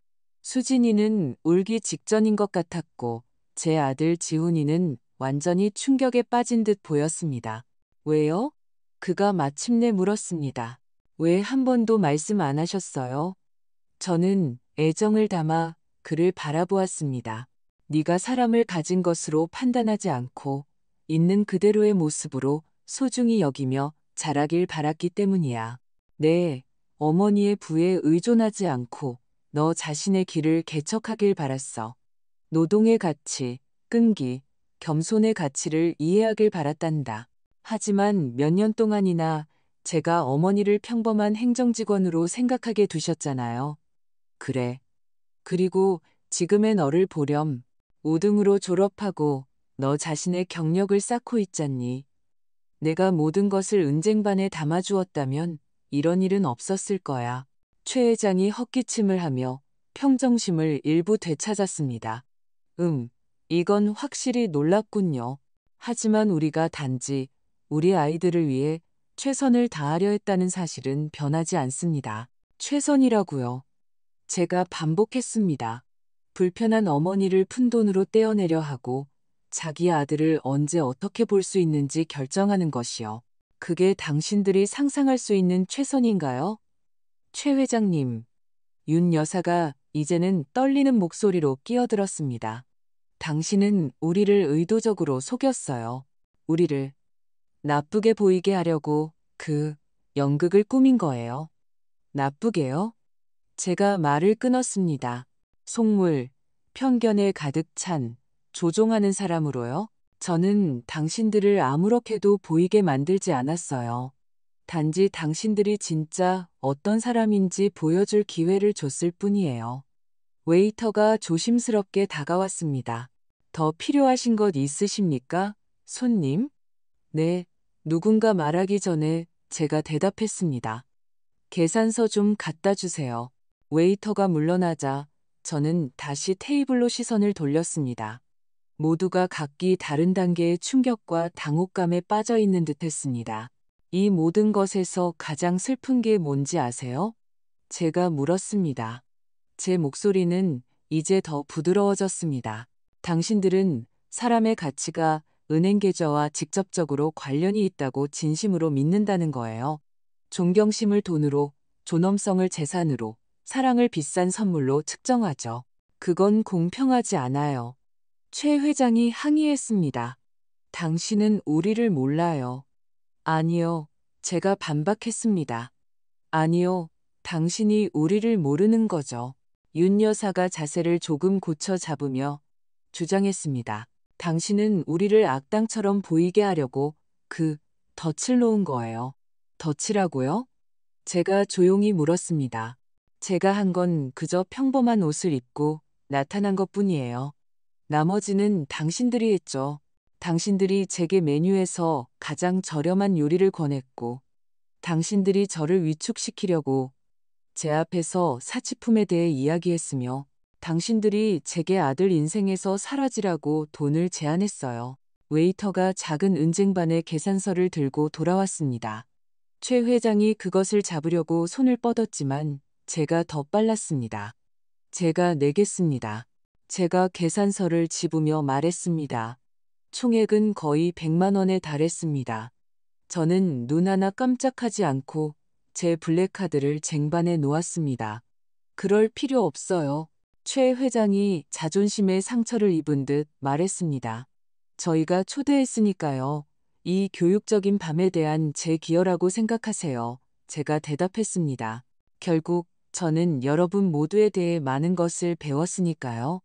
A: 수진이는 울기 직전인 것 같았고 제 아들 지훈이는 완전히 충격에 빠진 듯 보였습니다. 왜요? 그가 마침내 물었습니다. 왜 한 번도 말씀 안 하셨어요? 저는 애정을 담아 그를 바라보았습니다. 네가 사람을 가진 것으로 판단하지 않고 있는 그대로의 모습으로 소중히 여기며 자라길 바랐기 때문이야. 네, 어머니의 부에 의존하지 않고 너 자신의 길을 개척하길 바랐어. 노동의 가치, 끈기, 겸손의 가치를 이해하길 바랐단다. 하지만 몇 년 동안이나 제가 어머니를 평범한 행정직원으로 생각하게 두셨잖아요. 그래. 그리고 지금의 너를 보렴. 5등으로 졸업하고 너 자신의 경력을 쌓고 있잖니. 내가 모든 것을 은쟁반에 담아주었다면 이런 일은 없었을 거야. 최 회장이 헛기침을 하며 평정심을 일부 되찾았습니다. 이건 확실히 놀랍군요. 하지만 우리가 단지 우리 아이들을 위해 최선을 다하려 했다는 사실은 변하지 않습니다. 최선이라고요. 제가 반복했습니다. 불편한 어머니를 푼돈으로 떼어내려 하고 자기 아들을 언제 어떻게 볼 수 있는지 결정하는 것이요. 그게 당신들이 상상할 수 있는 최선인가요? 최 회장님, 윤 여사가 이제는 떨리는 목소리로 끼어들었습니다. 당신은 우리를 의도적으로 속였어요. 우리를 나쁘게 보이게 하려고 그 연극을 꾸민 거예요. 나쁘게요? 제가 말을 끊었습니다. 속물, 편견에 가득 찬 조종하는 사람으로요. 저는 당신들을 아무렇게도 보이게 만들지 않았어요. 단지 당신들이 진짜 어떤 사람인지 보여줄 기회를 줬을 뿐이에요. 웨이터가 조심스럽게 다가왔습니다. 더 필요하신 것 있으십니까? 손님? 네, 누군가 말하기 전에 제가 대답했습니다. 계산서 좀 갖다 주세요. 웨이터가 물러나자 저는 다시 테이블로 시선을 돌렸습니다. 모두가 각기 다른 단계의 충격과 당혹감에 빠져 있는 듯 했습니다. 이 모든 것에서 가장 슬픈 게 뭔지 아세요? 제가 물었습니다. 제 목소리는 이제 더 부드러워졌습니다. 당신들은 사람의 가치가 은행 계좌와 직접적으로 관련이 있다고 진심으로 믿는다는 거예요. 존경심을 돈으로, 존엄성을 재산으로, 사랑을 비싼 선물로 측정하죠. 그건 공평하지 않아요. 최 회장이 항의했습니다. 당신은 우리를 몰라요. 아니요, 제가 반박했습니다. 아니요, 당신이 우리를 모르는 거죠. 윤 여사가 자세를 조금 고쳐 잡으며 주장했습니다. 당신은 우리를 악당처럼 보이게 하려고 덫을 놓은 거예요. 덫이라고요? 제가 조용히 물었습니다. 제가 한 건 그저 평범한 옷을 입고 나타난 것뿐이에요. 나머지는 당신들이 했죠. 당신들이 제게 메뉴에서 가장 저렴한 요리를 권했고, 당신들이 저를 위축시키려고 제 앞에서 사치품에 대해 이야기했으며, 당신들이 제게 아들 인생에서 사라지라고 돈을 제안했어요. 웨이터가 작은 은쟁반의 계산서를 들고 돌아왔습니다. 최 회장이 그것을 잡으려고 손을 뻗었지만 제가 더 빨랐습니다. 제가 내겠습니다. 제가 계산서를 집으며 말했습니다. 총액은 거의 100만 원에 달했습니다. 저는 눈 하나 깜짝하지 않고 제 블랙카드를 쟁반에 놓았습니다. 그럴 필요 없어요. 최 회장이 자존심에 상처를 입은 듯 말했습니다. 저희가 초대했으니까요. 이 교육적인 밤에 대한 제 기여라고 생각하세요. 제가 대답했습니다. 결국 저는 여러분 모두에 대해 많은 것을 배웠으니까요.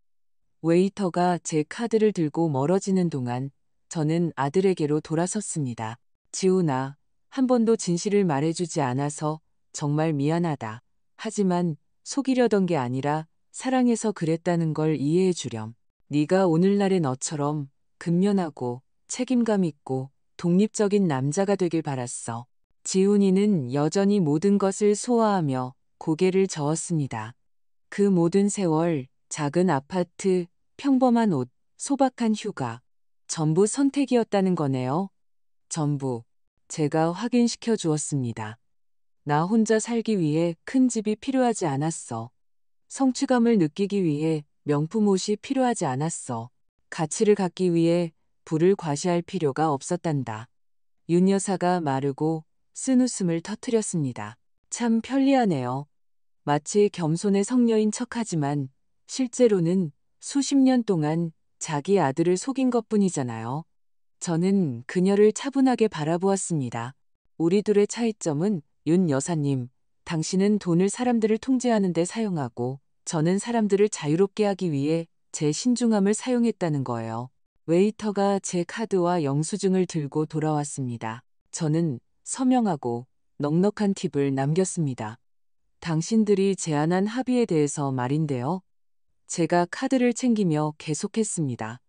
A: 웨이터가 제 카드를 들고 멀어지는 동안 저는 아들에게로 돌아섰습니다. 지훈아, 한 번도 진실을 말해주지 않아서 정말 미안하다. 하지만 속이려던 게 아니라 사랑해서 그랬다는 걸 이해해 주렴. 네가 오늘날의 너처럼 근면하고 책임감 있고 독립적인 남자가 되길 바랐어. 지훈이는 여전히 모든 것을 소화하며 고개를 저었습니다. 그 모든 세월, 작은 아파트, 평범한 옷, 소박한 휴가, 전부 선택이었다는 거네요. 전부. 제가 확인시켜 주었습니다. 나 혼자 살기 위해 큰 집이 필요하지 않았어. 성취감을 느끼기 위해 명품 옷이 필요하지 않았어. 가치를 갖기 위해 부를 과시할 필요가 없었단다. 윤 여사가 마르고 쓴 웃음을 터뜨렸습니다. 참 편리하네요. 마치 겸손의 성녀인 척하지만 실제로는 수십 년 동안 자기 아들을 속인 것뿐이잖아요. 저는 그녀를 차분하게 바라보았습니다. 우리 둘의 차이점은 윤 여사님, 당신은 돈을 사람들을 통제하는 데 사용하고 저는 사람들을 자유롭게 하기 위해 제 신중함을 사용했다는 거예요. 웨이터가 제 카드와 영수증을 들고 돌아왔습니다. 저는 서명하고 넉넉한 팁을 남겼습니다. 당신들이 제안한 합의에 대해서 말인데요. 제가 카드를 챙기며 계속했습니다.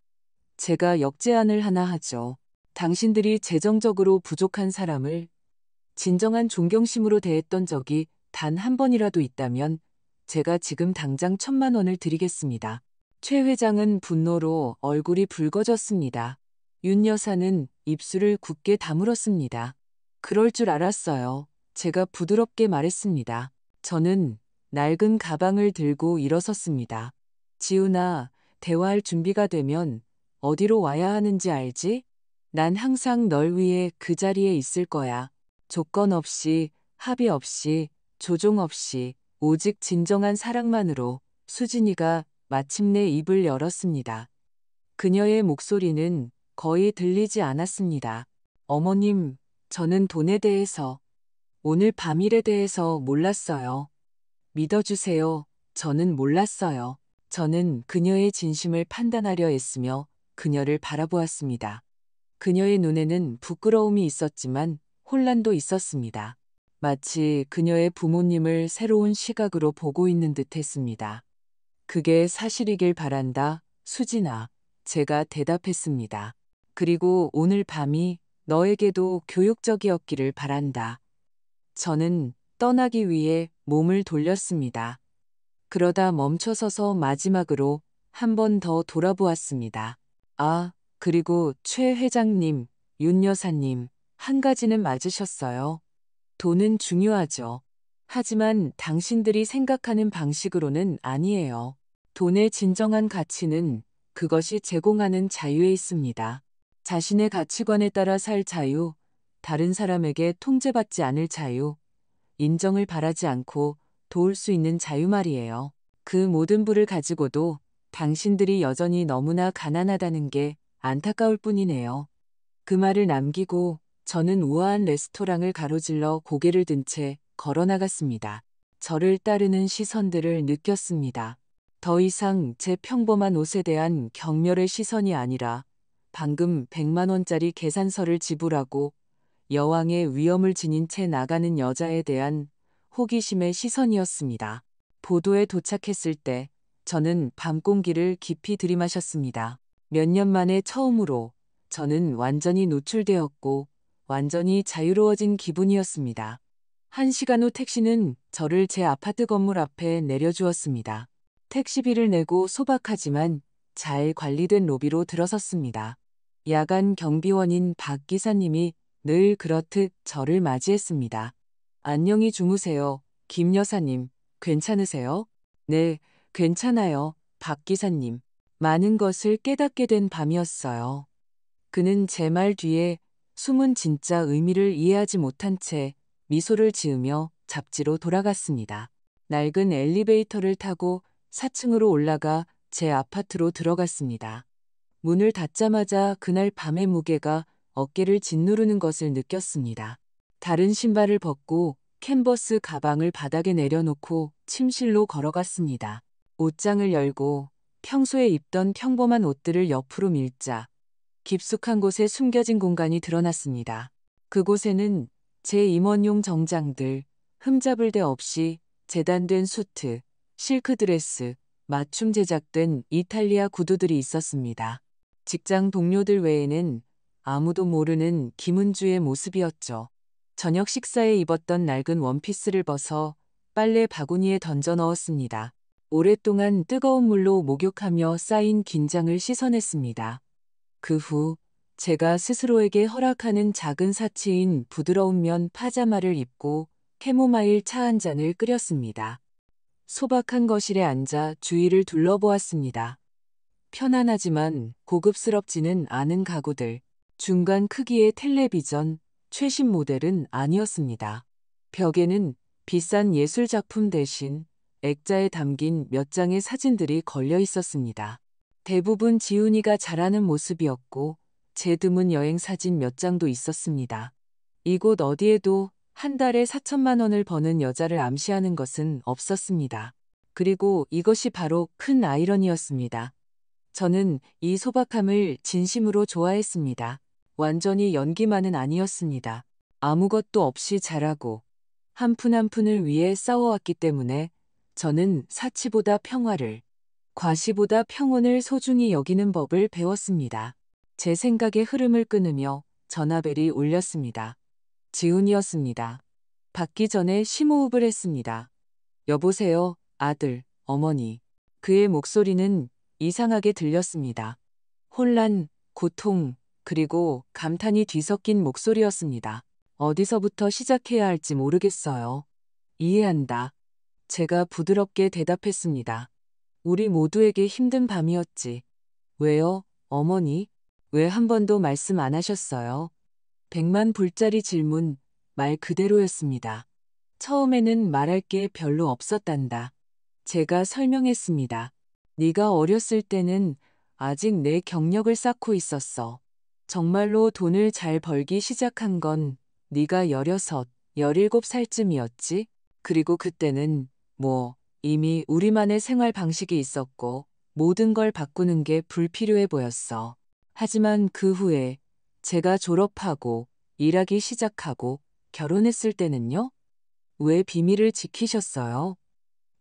A: 제가 역제안을 하나 하죠. 당신들이 재정적으로 부족한 사람을 진정한 존경심으로 대했던 적이 단 한 번이라도 있다면 제가 지금 당장 1,000만 원을 드리겠습니다. 최 회장은 분노로 얼굴이 붉어졌습니다. 윤 여사는 입술을 굳게 다물었습니다. 그럴 줄 알았어요. 제가 부드럽게 말했습니다. 저는 낡은 가방을 들고 일어섰습니다. 지훈아, 대화할 준비가 되면 어디로 와야 하는지 알지? 난 항상 널 위해 그 자리에 있을 거야. 조건 없이, 합의 없이, 조종 없이, 오직 진정한 사랑만으로. 수진이가 마침내 입을 열었습니다. 그녀의 목소리는 거의 들리지 않았습니다. 어머님, 저는 돈에 대해서, 오늘 밤일에 대해서 몰랐어요. 믿어주세요. 저는 몰랐어요. 저는 그녀의 진심을 판단하려 했으며 그녀를 바라보았습니다. 그녀의 눈에는 부끄러움이 있었지만 혼란도 있었습니다. 마치 그녀의 부모님을 새로운 시각으로 보고 있는 듯 했습니다. 그게 사실이길 바란다, 수진아. 제가 대답했습니다. 그리고 오늘 밤이 너에게도 교육적이었기를 바란다. 저는 떠나기 위해 몸을 돌렸습니다. 그러다 멈춰서서 마지막으로 한 번 더 돌아보았습니다. 아, 그리고 최 회장님, 윤 여사님, 한 가지는 맞으셨어요. 돈은 중요하죠. 하지만 당신들이 생각하는 방식으로는 아니에요. 돈의 진정한 가치는 그것이 제공하는 자유에 있습니다. 자신의 가치관에 따라 살 자유, 다른 사람에게 통제받지 않을 자유, 인정을 바라지 않고 도울 수 있는 자유 말이에요. 그 모든 부를 가지고도 당신들이 여전히 너무나 가난하다는 게 안타까울 뿐이네요. 그 말을 남기고 저는 우아한 레스토랑을 가로질러 고개를 든 채 걸어나갔습니다. 저를 따르는 시선들을 느꼈습니다. 더 이상 제 평범한 옷에 대한 경멸의 시선이 아니라 방금 100만 원짜리 계산서를 지불하고 여왕의 위엄을 지닌 채 나가는 여자에 대한 호기심의 시선이었습니다. 보도에 도착했을 때 저는 밤 공기를 깊이 들이마셨습니다. 몇 년 만에 처음으로 저는 완전히 노출되었고 완전히 자유로워진 기분이었습니다. 1시간 후 택시는 저를 제 아파트 건물 앞에 내려주었습니다. 택시비를 내고 소박하지만 잘 관리된 로비로 들어섰습니다. 야간 경비원인 박 기사님이 늘 그렇듯 저를 맞이했습니다. 안녕히 주무세요, 김 여사님. 괜찮으세요? 네, 괜찮아요, 박 기사님. 많은 것을 깨닫게 된 밤이었어요. 그는 제 말 뒤에 숨은 진짜 의미를 이해하지 못한 채 미소를 지으며 잡지로 돌아갔습니다. 낡은 엘리베이터를 타고 4층으로 올라가 제 아파트로 들어갔습니다. 문을 닫자마자 그날 밤의 무게가 어깨를 짓누르는 것을 느꼈습니다. 다른 신발을 벗고 캔버스 가방을 바닥에 내려놓고 침실로 걸어갔습니다. 옷장을 열고 평소에 입던 평범한 옷들을 옆으로 밀자 깊숙한 곳에 숨겨진 공간이 드러났습니다. 그곳에는 제 임원용 정장들, 흠잡을 데 없이 재단된 수트, 실크드레스, 맞춤 제작된 이탈리아 구두들이 있었습니다. 직장 동료들 외에는 아무도 모르는 김은주의 모습이었죠. 저녁 식사에 입었던 낡은 원피스를 벗어 빨래 바구니에 던져 넣었습니다. 오랫동안 뜨거운 물로 목욕하며 쌓인 긴장을 씻어냈습니다. 그 후 제가 스스로에게 허락하는 작은 사치인 부드러운 면 파자마를 입고 캐모마일 차 한 잔을 끓였습니다. 소박한 거실에 앉아 주위를 둘러보았습니다. 편안하지만 고급스럽지는 않은 가구들, 중간 크기의 텔레비전, 최신 모델은 아니었습니다. 벽에는 비싼 예술작품 대신 액자에 담긴 몇 장의 사진들이 걸려 있었습니다. 대부분 지훈이가 자라는 모습이었고 제 드문 여행 사진 몇 장도 있었습니다. 이곳 어디에도 한 달에 4천만 원을 버는 여자를 암시하는 것은 없었습니다. 그리고 이것이 바로 큰 아이러니였습니다. 저는 이 소박함을 진심으로 좋아했습니다. 완전히 연기만은 아니었습니다. 아무것도 없이 자라고 한 푼 한 푼을 위해 싸워왔기 때문에 저는 사치보다 평화를, 과시보다 평온을 소중히 여기는 법을 배웠습니다. 제 생각의 흐름을 끊으며 전화벨이 울렸습니다. 지훈이었습니다. 받기 전에 심호흡을 했습니다. 여보세요, 아들, 어머니. 그의 목소리는 이상하게 들렸습니다. 혼란, 고통, 그리고 감탄이 뒤섞인 목소리였습니다. 어디서부터 시작해야 할지 모르겠어요. 이해한다. 제가 부드럽게 대답했습니다. 우리 모두에게 힘든 밤이었지. 왜요, 어머니? 왜 한 번도 말씀 안 하셨어요? 100만 불짜리 질문, 말 그대로였습니다. 처음에는 말할 게 별로 없었단다. 제가 설명했습니다. 네가 어렸을 때는 아직 내 경력을 쌓고 있었어. 정말로 돈을 잘 벌기 시작한 건 네가 16, 17살쯤이었지? 그리고 그때는 이미 우리만의 생활 방식이 있었고 모든 걸 바꾸는 게 불필요해 보였어. 하지만 그 후에 제가 졸업하고 일하기 시작하고 결혼했을 때는요? 왜 비밀을 지키셨어요?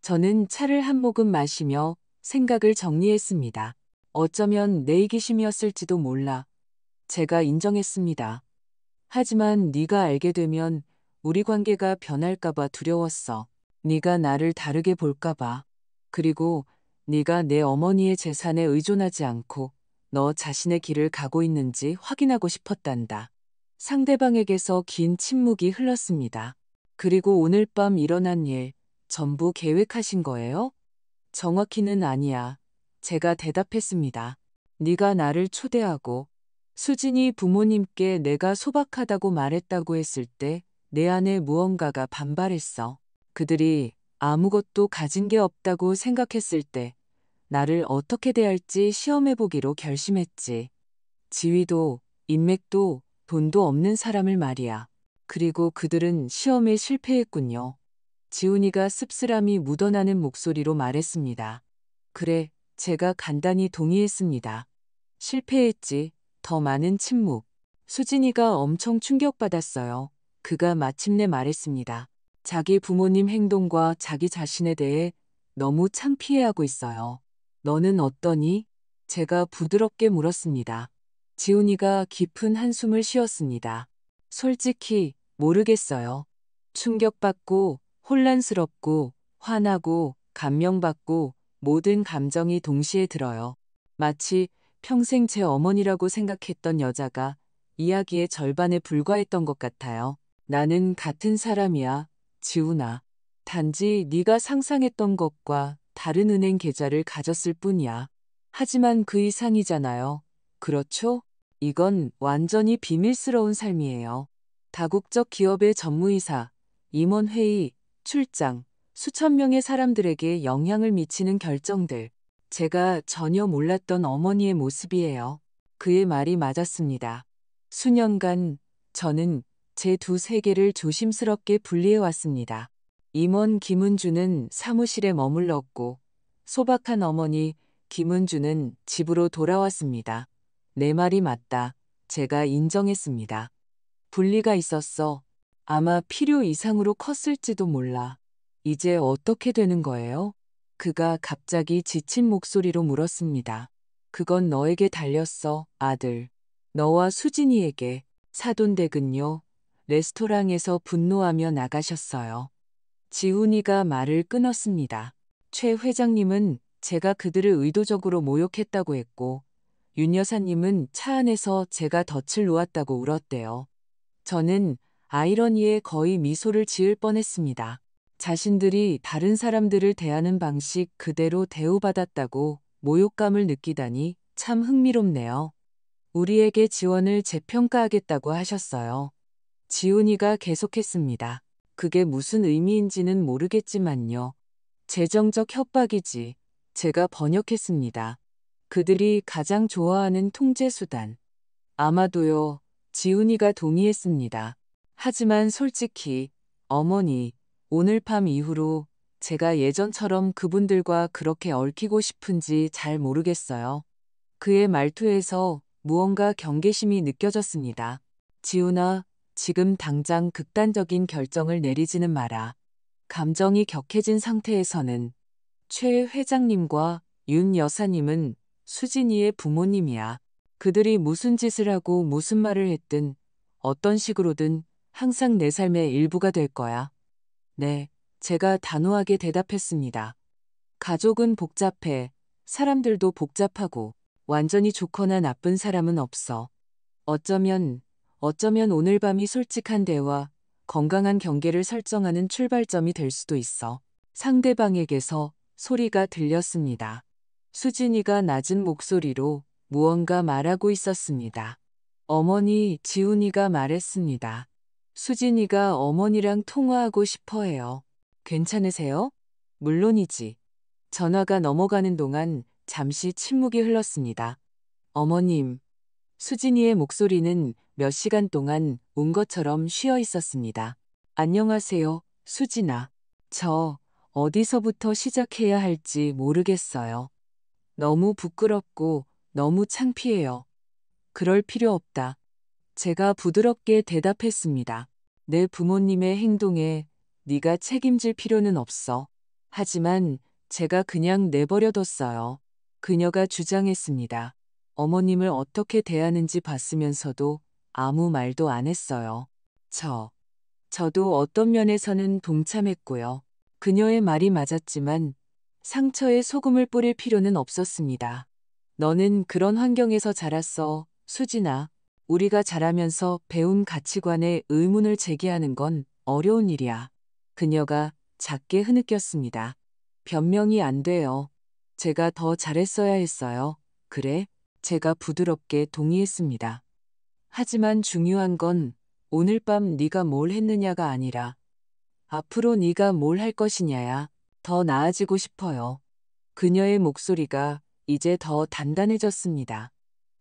A: 저는 차를 한 모금 마시며 생각을 정리했습니다. 어쩌면 내 이기심이었을지도 몰라. 제가 인정했습니다. 하지만 네가 알게 되면 우리 관계가 변할까봐 두려웠어. 네가 나를 다르게 볼까봐. 그리고 네가 내 어머니의 재산에 의존하지 않고 너 자신의 길을 가고 있는지 확인하고 싶었단다. 상대방에게서 긴 침묵이 흘렀습니다. 그리고 오늘 밤 일어난 일 전부 계획하신 거예요? 정확히는 아니야. 제가 대답했습니다. 네가 나를 초대하고 수진이 부모님께 내가 소박하다고 말했다고 했을 때 내 안에 무언가가 반발했어. 그들이 아무것도 가진 게 없다고 생각했을 때 나를 어떻게 대할지 시험해보기로 결심했지. 지위도 인맥도 돈도 없는 사람을 말이야. 그리고 그들은 시험에 실패했군요. 지훈이가 씁쓸함이 묻어나는 목소리로 말했습니다. 그래, 제가 간단히 동의했습니다. 실패했지. 더 많은 침묵. 수진이가 엄청 충격받았어요. 그가 마침내 말했습니다. 자기 부모님 행동과 자기 자신에 대해 너무 창피해하고 있어요. 너는 어떠니? 제가 부드럽게 물었습니다. 지훈이가 깊은 한숨을 쉬었습니다. 솔직히 모르겠어요. 충격받고 혼란스럽고 화나고 감명받고 모든 감정이 동시에 들어요. 마치 평생 제 어머니라고 생각했던 여자가 이야기의 절반에 불과했던 것 같아요. 나는 같은 사람이야, 지훈아. 단지 네가 상상했던 것과 다른 은행 계좌를 가졌을 뿐이야. 하지만 그 이상이잖아요. 그렇죠? 이건 완전히 비밀스러운 삶이에요. 다국적 기업의 전무이사, 임원회의, 출장, 수천 명의 사람들에게 영향을 미치는 결정들. 제가 전혀 몰랐던 어머니의 모습이에요. 그의 말이 맞았습니다. 수년간 저는 제 두 세계를 조심스럽게 분리해 왔습니다. 임원 김은주는 사무실에 머물렀고 소박한 어머니 김은주는 집으로 돌아왔습니다. 내 말이 맞다. 제가 인정했습니다. 분리가 있었어. 아마 필요 이상으로 컸을지도 몰라. 이제 어떻게 되는 거예요? 그가 갑자기 지친 목소리로 물었습니다. 그건 너에게 달렸어, 아들. 너와 수진이에게. 사돈댁은요. 레스토랑에서 분노하며 나가셨어요. 지훈이가 말을 끊었습니다. 최 회장님은 제가 그들을 의도적으로 모욕했다고 했고 윤 여사님은 차 안에서 제가 덫을 놓았다고 울었대요. 저는 아이러니에 거의 미소를 지을 뻔했습니다. 자신들이 다른 사람들을 대하는 방식 그대로 대우받았다고 모욕감을 느끼다니 참 흥미롭네요. 우리에게 지원을 재평가하겠다고 하셨어요. 지훈이가 계속했습니다. 그게 무슨 의미인지는 모르겠지만요. 재정적 협박이지. 제가 번역했습니다. 그들이 가장 좋아하는 통제수단. 아마도요. 지훈이가 동의했습니다. 하지만 솔직히 어머니, 오늘 밤 이후로 제가 예전처럼 그분들과 그렇게 얽히고 싶은지 잘 모르겠어요. 그의 말투에서 무언가 경계심이 느껴졌습니다. 지훈아, 지금 당장 극단적인 결정을 내리지는 마라. 감정이 격해진 상태에서는 최 회장님과 윤 여사님은 수진이의 부모님이야. 그들이 무슨 짓을 하고 무슨 말을 했든 어떤 식으로든 항상 내 삶의 일부가 될 거야. 네, 제가 단호하게 대답했습니다. 가족은 복잡해. 사람들도 복잡하고 완전히 좋거나 나쁜 사람은 없어. 어쩌면 오늘 밤이 솔직한 대화, 건강한 경계를 설정하는 출발점이 될 수도 있어. 상대방에게서 소리가 들렸습니다. 수진이가 낮은 목소리로 무언가 말하고 있었습니다. 어머니, 지훈이가 말했습니다. 수진이가 어머니랑 통화하고 싶어 해요. 괜찮으세요? 물론이지. 전화가 넘어가는 동안 잠시 침묵이 흘렀습니다. 어머님, 수진이의 목소리는 몇 시간 동안 운 것처럼 쉬어 있었습니다. 안녕하세요, 수진아. 저 어디서부터 시작해야 할지 모르겠어요. 너무 부끄럽고 너무 창피해요. 그럴 필요 없다. 제가 부드럽게 대답했습니다. 내 부모님의 행동에 네가 책임질 필요는 없어. 하지만 제가 그냥 내버려뒀어요. 그녀가 주장했습니다. 어머님을 어떻게 대하는지 봤으면서도 아무 말도 안 했어요. 저도 어떤 면에서는 동참했고요. 그녀의 말이 맞았지만 상처에 소금을 뿌릴 필요는 없었습니다. 너는 그런 환경에서 자랐어, 수진아. 우리가 자라면서 배운 가치관에 의문을 제기하는 건 어려운 일이야. 그녀가 작게 흐느꼈습니다. 변명이 안 돼요. 제가 더 잘했어야 했어요. 그래? 제가 부드럽게 동의했습니다. 하지만 중요한 건 오늘 밤 네가 뭘 했느냐가 아니라 앞으로 네가 뭘 할 것이냐야. 더 나아지고 싶어요. 그녀의 목소리가 이제 더 단단해졌습니다.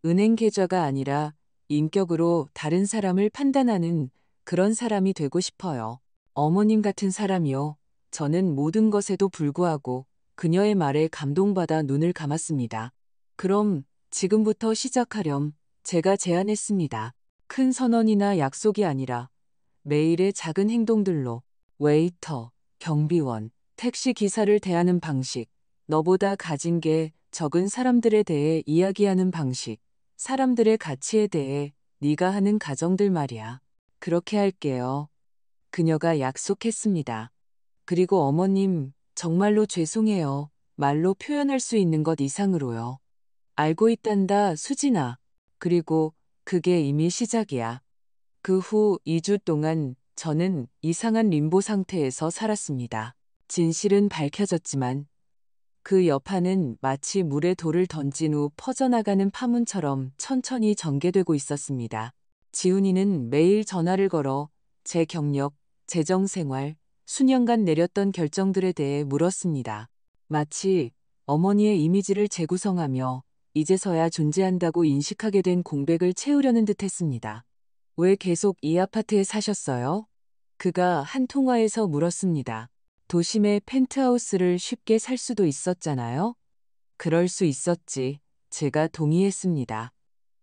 A: 은행 계좌가 아니라 인격으로 다른 사람을 판단하는 그런 사람이 되고 싶어요. 어머님 같은 사람이요. 저는 모든 것에도 불구하고 그녀의 말에 감동받아 눈을 감았습니다. 그럼 지금부터 시작하렴. 제가 제안했습니다. 큰 선언이나 약속이 아니라 매일의 작은 행동들로 웨이터, 경비원, 택시 기사를 대하는 방식, 너보다 가진 게 적은 사람들에 대해 이야기하는 방식, 사람들의 가치에 대해 네가 하는 가정들 말이야. 그렇게 할게요. 그녀가 약속했습니다. 그리고 어머님, 정말로 죄송해요. 말로 표현할 수 있는 것 이상으로요. 알고 있단다, 수진아. 그리고 그게 이미 시작이야. 그 후 2주 동안 저는 이상한 림보 상태에서 살았습니다. 진실은 밝혀졌지만 그 여파는 마치 물에 돌을 던진 후 퍼져나가는 파문처럼 천천히 전개되고 있었습니다. 지훈이는 매일 전화를 걸어 제 경력, 재정 생활, 수년간 내렸던 결정들에 대해 물었습니다. 마치 어머니의 이미지를 재구성하며 이제서야 존재한다고 인식하게 된 공백을 채우려는 듯 했습니다. 왜 계속 이 아파트에 사셨어요? 그가 한 통화에서 물었습니다. 도심의 펜트하우스를 쉽게 살 수도 있었잖아요? 그럴 수 있었지. 제가 동의했습니다.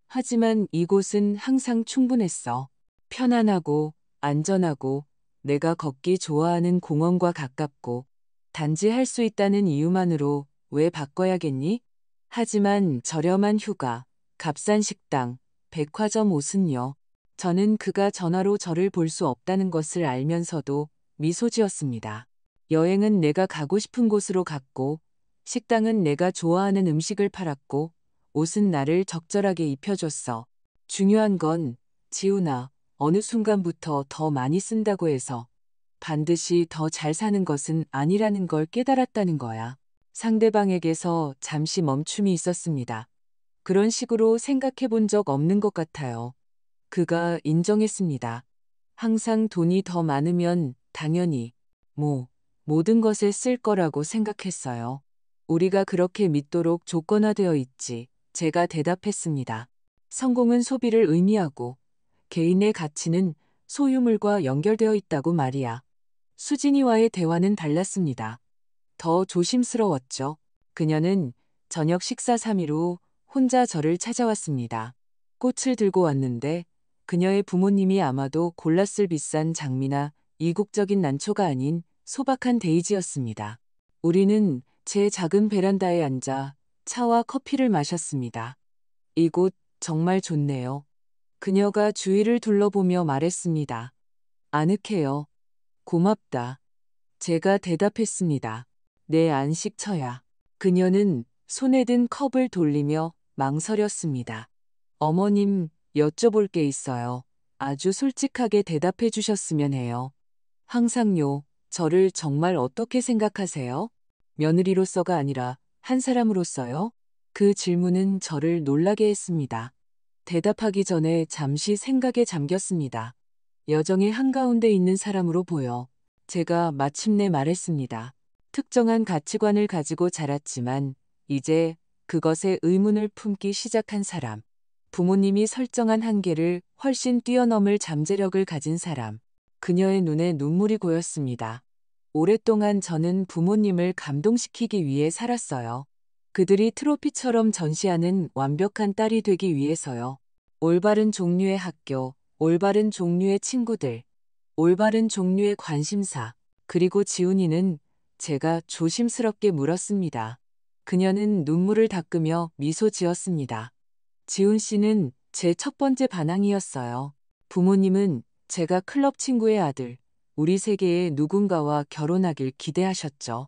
A: 하지만 이곳은 항상 충분했어. 편안하고 안전하고 내가 걷기 좋아하는 공원과 가깝고 단지 할 수 있다는 이유만으로 왜 바꿔야겠니? 하지만 저렴한 휴가, 값싼 식당, 백화점 옷은요. 저는 그가 전화로 저를 볼 수 없다는 것을 알면서도 미소 지었습니다. 여행은 내가 가고 싶은 곳으로 갔고, 식당은 내가 좋아하는 음식을 팔았고, 옷은 나를 적절하게 입혀줬어. 중요한 건 지훈아, 어느 순간부터 더 많이 쓴다고 해서 반드시 더 잘 사는 것은 아니라는 걸 깨달았다는 거야. 상대방에게서 잠시 멈춤이 있었습니다. 그런 식으로 생각해 본 적 없는 것 같아요. 그가 인정했습니다. 항상 돈이 더 많으면 당연히 모든 것에 쓸 거라고 생각했어요. 우리가 그렇게 믿도록 조건화되어 있지. 제가 대답했습니다. 성공은 소비를 의미하고 개인의 가치는 소유물과 연결되어 있다고 말이야. 수진이와의 대화는 달랐습니다. 더 조심스러웠죠. 그녀는 저녁 식사 3일 후 혼자 저를 찾아왔습니다. 꽃을 들고 왔는데 그녀의 부모님이 아마도 골랐을 비싼 장미나 이국적인 난초가 아닌 소박한 데이지였습니다. 우리는 제 작은 베란다에 앉아 차와 커피를 마셨습니다. 이곳 정말 좋네요. 그녀가 주위를 둘러보며 말했습니다. 아늑해요. 고맙다. 제가 대답했습니다. 내 안식처야. 그녀는 손에 든 컵을 돌리며 망설였습니다. 어머님, 여쭤볼 게 있어요. 아주 솔직하게 대답해 주셨으면 해요. 항상요, 저를 정말 어떻게 생각하세요? 며느리로서가 아니라 한 사람으로서요? 그 질문은 저를 놀라게 했습니다. 대답하기 전에 잠시 생각에 잠겼습니다. 여정의 한가운데 있는 사람으로 보여 제가 마침내 말했습니다. 특정한 가치관을 가지고 자랐지만 이제 그것에 의문을 품기 시작한 사람. 부모님이 설정한 한계를 훨씬 뛰어넘을 잠재력을 가진 사람. 그녀의 눈에 눈물이 고였습니다. 오랫동안 저는 부모님을 감동시키기 위해 살았어요. 그들이 트로피처럼 전시하는 완벽한 딸이 되기 위해서요. 올바른 종류의 학교, 올바른 종류의 친구들, 올바른 종류의 관심사. 그리고 지훈이는 제가 조심스럽게 물었습니다. 그녀는 눈물을 닦으며 미소 지었습니다. 지훈 씨는 제 첫 번째 반항이었어요. 부모님은 제가 클럽 친구의 아들, 우리 세계의 누군가와 결혼하길 기대하셨죠.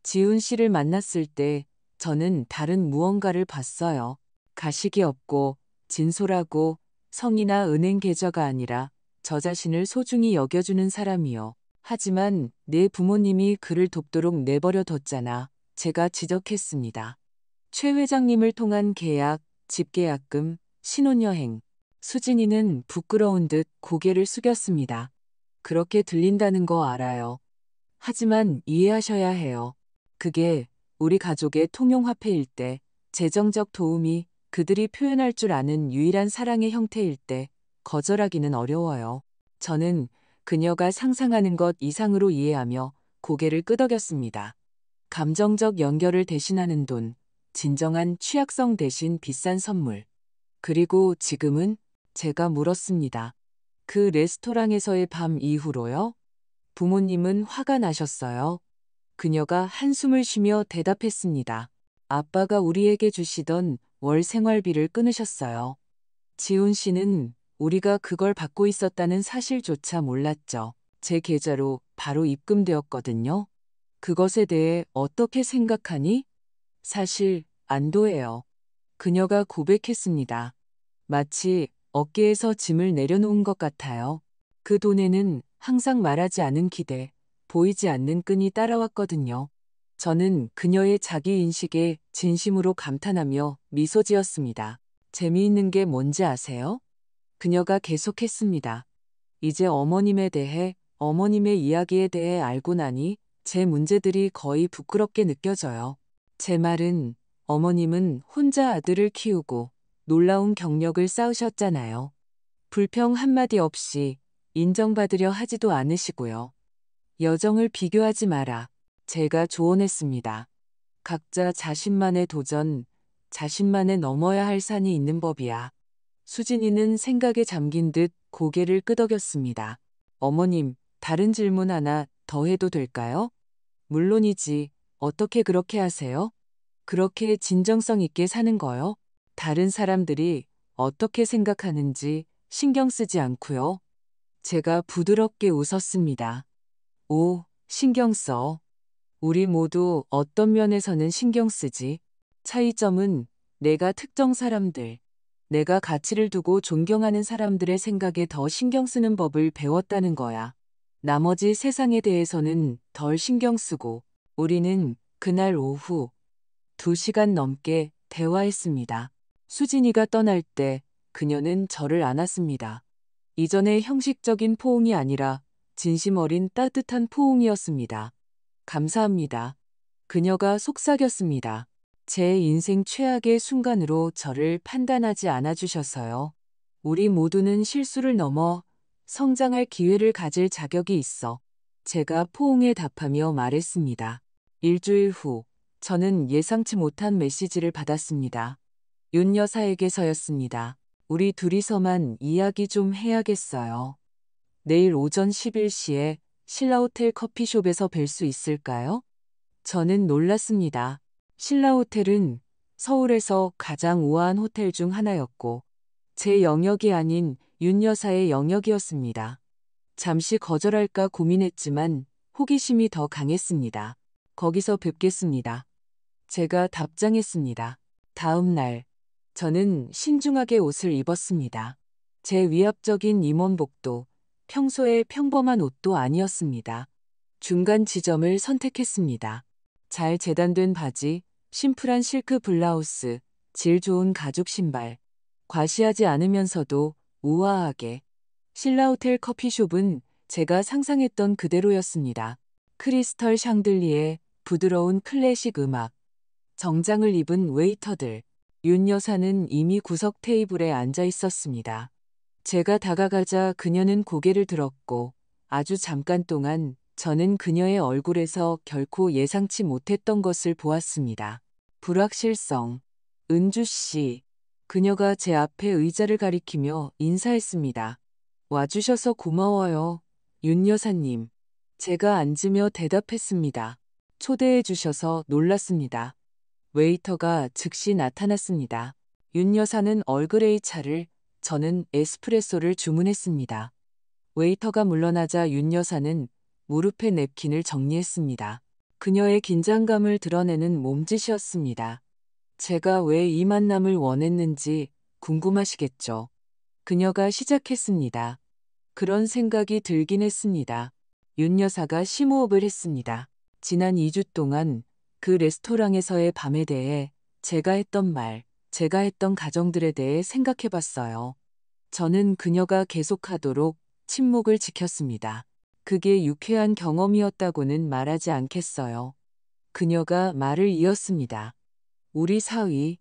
A: 지훈 씨를 만났을 때 저는 다른 무언가를 봤어요. 가식이 없고 진솔하고 성이나 은행 계좌가 아니라 저 자신을 소중히 여겨주는 사람이요. 하지만 내 부모님이 그를 돕도록 내버려 뒀잖아. 제가 지적했습니다. 최 회장님을 통한 계약, 집계약금, 신혼여행. 수진이는 부끄러운 듯 고개를 숙였습니다. 그렇게 들린다는 거 알아요. 하지만 이해하셔야 해요. 그게 우리 가족의 통용화폐일 때, 재정적 도움이 그들이 표현할 줄 아는 유일한 사랑의 형태일 때 거절하기는 어려워요. 저는 그녀가 상상하는 것 이상으로 이해하며 고개를 끄덕였습니다. 감정적 연결을 대신하는 돈, 진정한 취약성 대신 비싼 선물. 그리고 지금은 제가 물었습니다. 그 레스토랑에서의 밤 이후로요? 부모님은 화가 나셨어요. 그녀가 한숨을 쉬며 대답했습니다. 아빠가 우리에게 주시던 월 생활비를 끊으셨어요. 지훈 씨는 우리가 그걸 받고 있었다는 사실조차 몰랐죠. 제 계좌로 바로 입금되었거든요. 그것에 대해 어떻게 생각하니? 사실 안도해요. 그녀가 고백했습니다. 마치 어깨에서 짐을 내려놓은 것 같아요. 그 돈에는 항상 말하지 않은 기대, 보이지 않는 끈이 따라왔거든요. 저는 그녀의 자기인식에 진심으로 감탄하며 미소 지었습니다. 재미있는 게 뭔지 아세요? 그녀가 계속했습니다. 이제 어머님에 대해, 어머님의 이야기에 대해 알고 나니 제 문제들이 거의 부끄럽게 느껴져요. 제 말은 어머님은 혼자 아들을 키우고 놀라운 경력을 쌓으셨잖아요. 불평 한마디 없이 인정받으려 하지도 않으시고요. 여정을 비교하지 마라. 제가 조언했습니다. 각자 자신만의 도전, 자신만의 넘어야 할 산이 있는 법이야. 수진이는 생각에 잠긴 듯 고개를 끄덕였습니다. 어머님, 다른 질문 하나 더 해도 될까요? 물론이지. 어떻게 그렇게 하세요? 그렇게 진정성 있게 사는 거요? 다른 사람들이 어떻게 생각하는지 신경 쓰지 않고요. 제가 부드럽게 웃었습니다. 오, 신경 써. 우리 모두 어떤 면에서는 신경 쓰지. 차이점은 내가 특정 사람들, 내가 가치를 두고 존경하는 사람들의 생각에 더 신경 쓰는 법을 배웠다는 거야. 나머지 세상에 대해서는 덜 신경 쓰고 우리는 그날 오후 2시간 넘게 대화했습니다. 수진이가 떠날 때 그녀는 저를 안았습니다. 이전의 형식적인 포옹이 아니라 진심 어린 따뜻한 포옹이었습니다. 감사합니다. 그녀가 속삭였습니다. 제 인생 최악의 순간으로 저를 판단하지 않아주셔서요. 우리 모두는 실수를 넘어 성장할 기회를 가질 자격이 있어. 제가 포옹에 답하며 말했습니다. 일주일 후, 저는 예상치 못한 메시지를 받았습니다. 윤 여사에게서였습니다. 우리 둘이서만 이야기 좀 해야겠어요. 내일 오전 11시에 신라호텔 커피숍에서 뵐 수 있을까요? 저는 놀랐습니다. 신라호텔은 서울에서 가장 우아한 호텔 중 하나였고 제 영역이 아닌 윤 여사의 영역이었습니다. 잠시 거절할까 고민했지만 호기심이 더 강했습니다. 거기서 뵙겠습니다. 제가 답장했습니다. 다음 날, 저는 신중하게 옷을 입었습니다. 제 위압적인 임원복도 평소의 평범한 옷도 아니었습니다. 중간 지점을 선택했습니다. 잘 재단된 바지, 심플한 실크 블라우스, 질 좋은 가죽 신발. 과시하지 않으면서도 우아하게. 신라호텔 커피숍은 제가 상상했던 그대로였습니다. 크리스털 샹들리에 부드러운 클래식 음악. 정장을 입은 웨이터들. 윤 여사는 이미 구석 테이블에 앉아 있었습니다. 제가 다가가자 그녀는 고개를 들었고 아주 잠깐 동안 저는 그녀의 얼굴에서 결코 예상치 못했던 것을 보았습니다. 불확실성. 은주 씨. 그녀가 제 앞에 의자를 가리키며 인사했습니다. 와주셔서 고마워요, 윤 여사님. 제가 앉으며 대답했습니다. 초대해 주셔서 놀랐습니다. 웨이터가 즉시 나타났습니다. 윤 여사는 얼그레이 차를, 저는 에스프레소를 주문했습니다. 웨이터가 물러나자 윤 여사는 무릎에 냅킨을 정리했습니다. 그녀의 긴장감을 드러내는 몸짓이었습니다. 제가 왜 이 만남을 원했는지 궁금하시겠죠? 그녀가 시작했습니다. 그런 생각이 들긴 했습니다. 윤 여사가 심호흡을 했습니다. 지난 2주 동안 그 레스토랑에서의 밤에 대해 제가 했던 말, 제가 했던 가정들에 대해 생각해 봤어요. 저는 그녀가 계속하도록 침묵을 지켰습니다. 그게 유쾌한 경험이었다고는 말하지 않겠어요. 그녀가 말을 이었습니다. 우리 사위,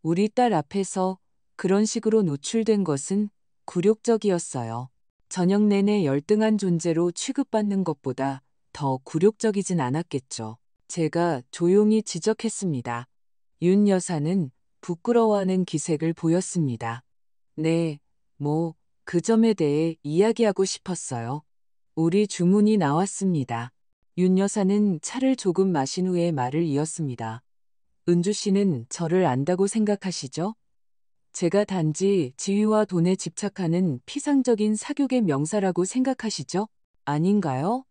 A: 우리 딸 앞에서 그런 식으로 노출된 것은 굴욕적이었어요. 저녁 내내 열등한 존재로 취급받는 것보다 더 굴욕적이진 않았겠죠. 제가 조용히 지적했습니다. 윤 여사는 부끄러워하는 기색을 보였습니다. 네, 그 점에 대해 이야기하고 싶었어요. 우리 주문이 나왔습니다. 윤 여사는 차를 조금 마신 후에 말을 이었습니다. 은주 씨는 저를 안다고 생각하시죠? 제가 단지 지위와 돈에 집착하는 피상적인 사교계 명사라고 생각하시죠? 아닌가요?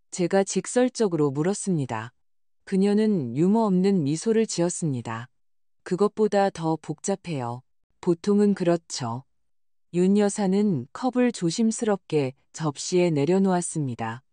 A: 제가 직설적으로 물었습니다. 그녀는 유머 없는 미소를 지었습니다. 그것보다 더 복잡해요. 보통은 그렇죠. 윤 여사는 컵을 조심스럽게 접시에 내려놓았습니다.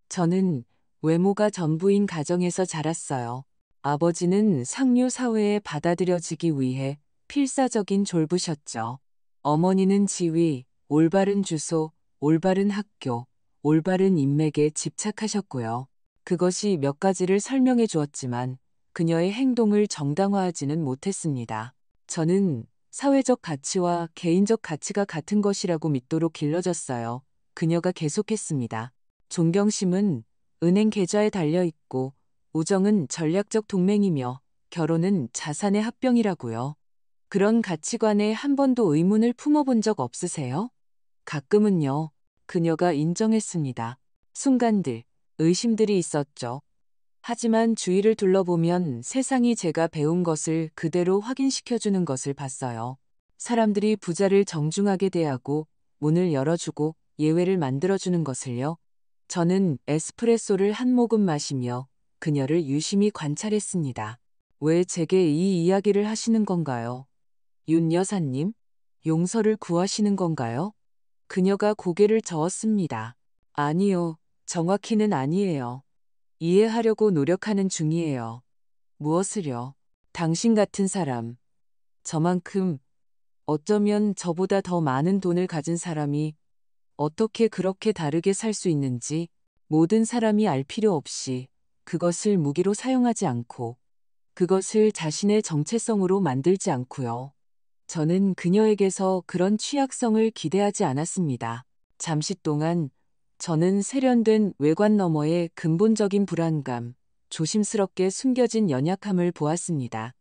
A: 저는 외모가 전부인 가정에서 자랐어요. 아버지는 상류 사회에 받아들여지기 위해 필사적인 졸부셨죠. 어머니는 지위, 올바른 주소, 올바른 학교, 올바른 인맥에 집착하셨고요. 그것이 몇 가지를 설명해 주었지만 그녀의 행동을 정당화하지는 못했습니다. 저는 사회적 가치와 개인적 가치가 같은 것이라고 믿도록 길러졌어요. 그녀가 계속했습니다. 존경심은 은행 계좌에 달려있고 우정은 전략적 동맹이며 결혼은 자산의 합병이라고요. 그런 가치관에 한 번도 의문을 품어본 적 없으세요? 가끔은요. 그녀가 인정했습니다. 순간들, 의심들이 있었죠. 하지만 주위를 둘러보면 세상이 제가 배운 것을 그대로 확인시켜주는 것을 봤어요. 사람들이 부자를 정중하게 대하고 문을 열어주고 예외를 만들어주는 것을요. 저는 에스프레소를 한 모금 마시며 그녀를 유심히 관찰했습니다. 왜 제게 이 이야기를 하시는 건가요? 윤 여사님, 용서를 구하시는 건가요? 그녀가 고개를 저었습니다. 아니요, 정확히는 아니에요. 이해하려고 노력하는 중이에요. 무엇을요? 당신 같은 사람, 저만큼 어쩌면 저보다 더 많은 돈을 가진 사람이 어떻게 그렇게 다르게 살 수 있는지 모든 사람이 알 필요 없이 그것을 무기로 사용하지 않고 그것을 자신의 정체성으로 만들지 않고요. 저는 그녀에게서 그런 취약성을 기대하지 않았습니다. 잠시 동안 저는 세련된 외관 너머의 근본적인 불안감, 조심스럽게 숨겨진 연약함을 보았습니다.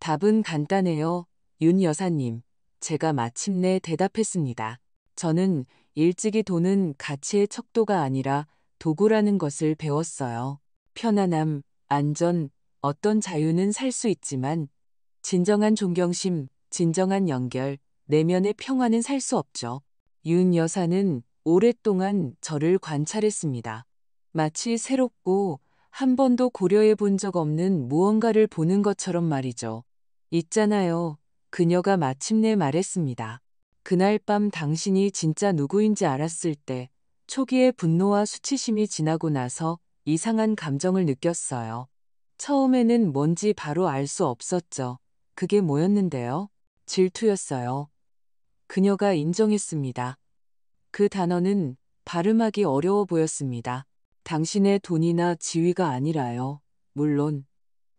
A: 답은 간단해요, 윤 여사님. 제가 마침내 대답했습니다. 저는 일찍이 돈은 가치의 척도가 아니라 도구라는 것을 배웠어요. 편안함, 안전, 어떤 자유는 살 수 있지만 진정한 존경심, 진정한 연결, 내면의 평화는 살 수 없죠. 윤 여사는 오랫동안 저를 관찰했습니다. 마치 새롭고 한 번도 고려해 본 적 없는 무언가를 보는 것처럼 말이죠. 있잖아요. 그녀가 마침내 말했습니다. 그날 밤 당신이 진짜 누구인지 알았을 때 초기의 분노와 수치심이 지나고 나서 이상한 감정을 느꼈어요. 처음에는 뭔지 바로 알 수 없었죠. 그게 뭐였는데요? 질투였어요. 그녀가 인정했습니다. 그 단어는 발음하기 어려워 보였습니다. 당신의 돈이나 지위가 아니라요. 물론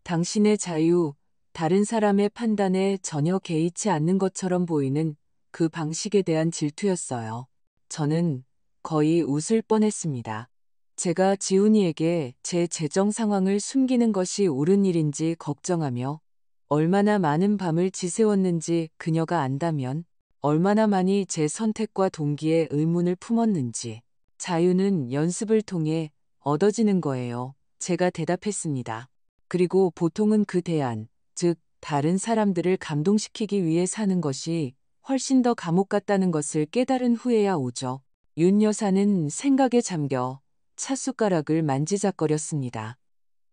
A: 당신의 자유, 다른 사람의 판단에 전혀 개의치 않는 것처럼 보이는 그 방식에 대한 질투였어요. 저는 거의 웃을 뻔했습니다. 제가 지훈이에게 제 재정 상황을 숨기는 것이 옳은 일인지 걱정하며 얼마나 많은 밤을 지새웠는지 그녀가 안다면 얼마나 많이 제 선택과 동기에 의문을 품었는지. 자유는 연습을 통해 얻어지는 거예요. 제가 대답했습니다. 그리고 보통은 그 대안, 즉 다른 사람들을 감동시키기 위해 사는 것이 훨씬 더 감옥 같다는 것을 깨달은 후에야 오죠. 윤 여사는 생각에 잠겨 찻숟가락을 만지작거렸습니다.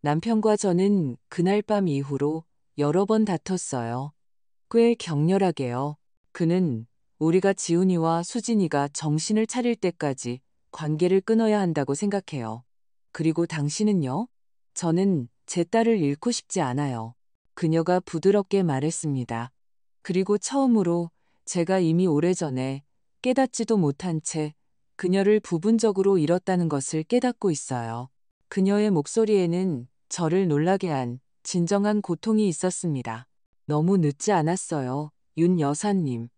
A: 남편과 저는 그날 밤 이후로 여러 번 다퉜어요. 꽤 격렬하게요. 그는 우리가 지훈이와 수진이가 정신을 차릴 때까지 관계를 끊어야 한다고 생각해요. 그리고 당신은요? 저는 제 딸을 잃고 싶지 않아요. 그녀가 부드럽게 말했습니다. 그리고 처음으로 제가 이미 오래전에 깨닫지도 못한 채 그녀를 부분적으로 잃었다는 것을 깨닫고 있어요. 그녀의 목소리에는 저를 놀라게 한 진정한 고통이 있었습니다. 너무 늦지 않았어요, 윤 여사님.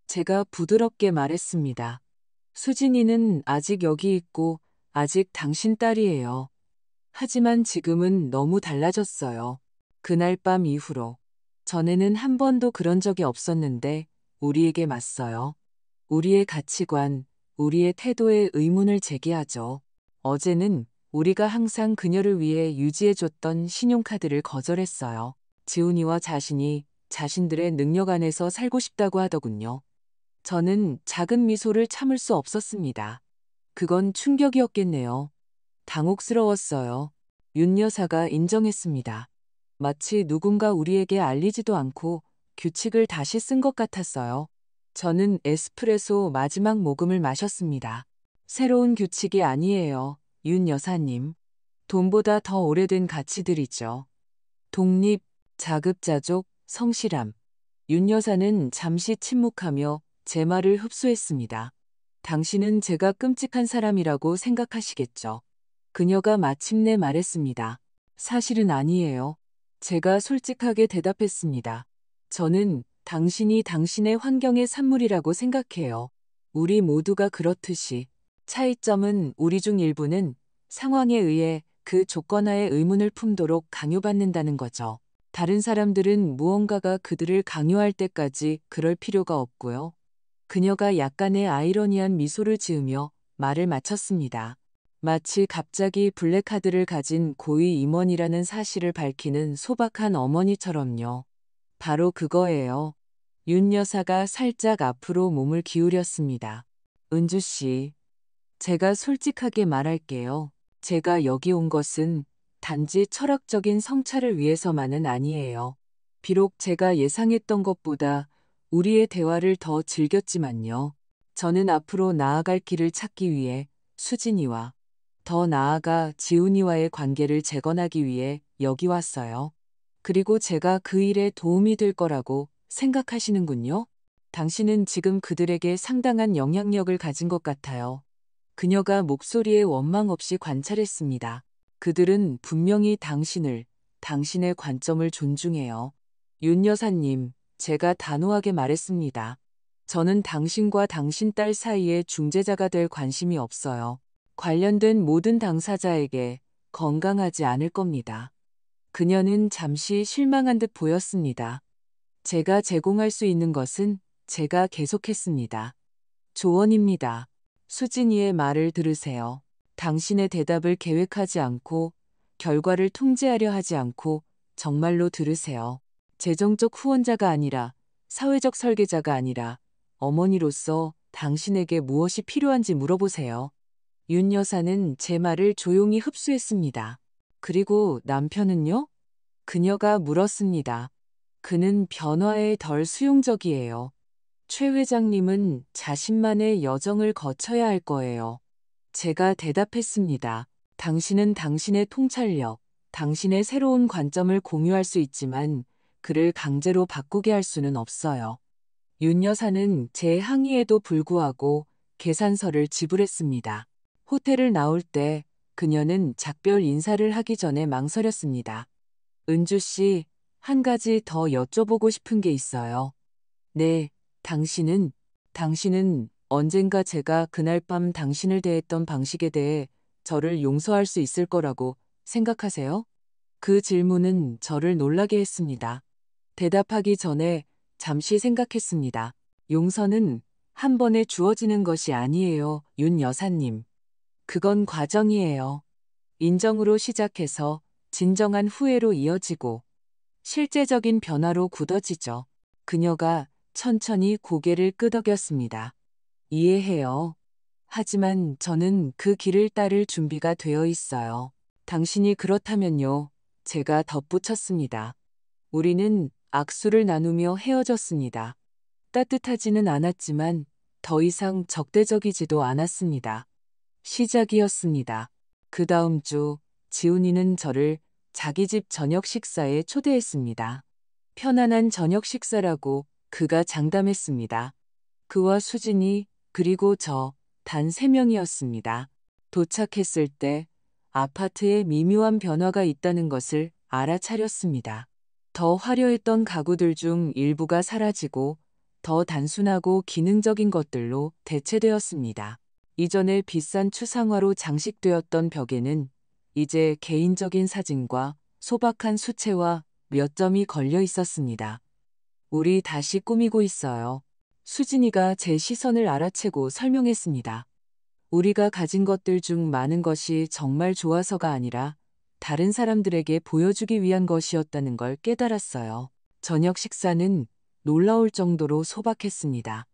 A: 제가 부드럽게 말했습니다. 수진이는 아직 여기 있고 아직 당신 딸이에요. 하지만 지금은 너무 달라졌어요. 그날 밤 이후로. 전에는 한 번도 그런 적이 없었는데 우리에게 맞서요. 우리의 가치관, 우리의 태도에 의문을 제기하죠. 어제는 우리가 항상 그녀를 위해 유지해줬던 신용카드를 거절했어요. 지훈이와 자신이 자신들의 능력 안에서 살고 싶다고 하더군요. 저는 작은 미소를 참을 수 없었습니다. 그건 충격이었겠네요. 당혹스러웠어요. 윤 여사가 인정했습니다. 마치 누군가 우리에게 알리지도 않고 규칙을 다시 쓴 것 같았어요. 저는 에스프레소 마지막 모금을 마셨습니다. 새로운 규칙이 아니에요, 윤 여사님. 돈보다 더 오래된 가치들이죠. 독립, 자급자족, 성실함. 윤 여사는 잠시 침묵하며 제 말을 흡수했습니다. 당신은 제가 끔찍한 사람이라고 생각하시겠죠. 그녀가 마침내 말했습니다. 사실은 아니에요. 제가 솔직하게 대답했습니다. 저는 당신이 당신의 환경의 산물이라고 생각해요. 우리 모두가 그렇듯이. 차이점은 우리 중 일부는 상황에 의해 그 조건하에 의문을 품도록 강요받는다는 거죠. 다른 사람들은 무언가가 그들을 강요할 때까지 그럴 필요가 없고요. 그녀가 약간의 아이러니한 미소를 지으며 말을 마쳤습니다. 마치 갑자기 블랙카드를 가진 고위 임원이라는 사실을 밝히는 소박한 어머니처럼요. 바로 그거예요. 윤 여사가 살짝 앞으로 몸을 기울였습니다. 은주 씨, 제가 솔직하게 말할게요. 제가 여기 온 것은 단지 철학적인 성찰을 위해서만은 아니에요. 비록 제가 예상했던 것보다 우리의 대화를 더 즐겼지만요. 저는 앞으로 나아갈 길을 찾기 위해 수진이와 더 나아가 지훈이와의 관계를 재건하기 위해 여기 왔어요. 그리고 제가 그 일에 도움이 될 거라고 생각하시는군요. 당신은 지금 그들에게 상당한 영향력을 가진 것 같아요. 그녀가 목소리에 원망 없이 관찰했습니다. 그들은 분명히 당신의 관점을 존중해요. 윤 여사님, 제가 단호하게 말했습니다. 저는 당신과 당신 딸 사이의 중재자가 될 관심이 없어요. 관련된 모든 당사자에게 건강하지 않을 겁니다. 그녀는 잠시 실망한 듯 보였습니다. 제가 제공할 수 있는 것은 제가 계속했습니다. 조언입니다. 수진이의 말을 들으세요. 당신의 대답을 계획하지 않고 결과를 통제하려 하지 않고 정말로 들으세요. 재정적 후원자가 아니라 사회적 설계자가 아니라 어머니로서 당신에게 무엇이 필요한지 물어보세요. 윤 여사는 제 말을 조용히 흡수했습니다. 그리고 남편은요? 그녀가 물었습니다. 그는 변화에 덜 수용적이에요. 최 회장님은 자신만의 여정을 거쳐야 할 거예요. 제가 대답했습니다. 당신은 당신의 통찰력, 당신의 새로운 관점을 공유할 수 있지만 그를 강제로 바꾸게 할 수는 없어요. 윤 여사는 제 항의에도 불구하고 계산서를 지불했습니다. 호텔을 나올 때 그녀는 작별 인사를 하기 전에 망설였습니다. 은주 씨, 한 가지 더 여쭤보고 싶은 게 있어요. 네, 당신은 언젠가 제가 그날 밤 당신을 대했던 방식에 대해 저를 용서할 수 있을 거라고 생각하세요? 그 질문은 저를 놀라게 했습니다. 대답하기 전에 잠시 생각했습니다. 용서는 한 번에 주어지는 것이 아니에요, 윤 여사님. 그건 과정이에요. 인정으로 시작해서 진정한 후회로 이어지고 실제적인 변화로 굳어지죠. 그녀가 천천히 고개를 끄덕였습니다. 이해해요. 하지만 저는 그 길을 따를 준비가 되어 있어요. 당신이 그렇다면요. 제가 덧붙였습니다. 우리는 악수를 나누며 헤어졌습니다. 따뜻하지는 않았지만 더 이상 적대적이지도 않았습니다. 시작이었습니다. 그 다음 주 지훈이는 저를 자기 집 저녁 식사에 초대했습니다. 편안한 저녁 식사라고 그가 장담했습니다. 그와 수진이 그리고 저 단 3명이었습니다. 도착했을 때 아파트에 미묘한 변화가 있다는 것을 알아차렸습니다. 더 화려했던 가구들 중 일부가 사라지고 더 단순하고 기능적인 것들로 대체되었습니다. 이전에 비싼 추상화로 장식되었던 벽에는 이제 개인적인 사진과 소박한 수채화 몇 점이 걸려 있었습니다. 우리 다시 꾸미고 있어요. 수진이가 제 시선을 알아채고 설명했습니다. 우리가 가진 것들 중 많은 것이 정말 좋아서가 아니라 다른 사람들에게 보여주기 위한 것이었다는 걸 깨달았어요. 저녁 식사는 놀라울 정도로 소박했습니다.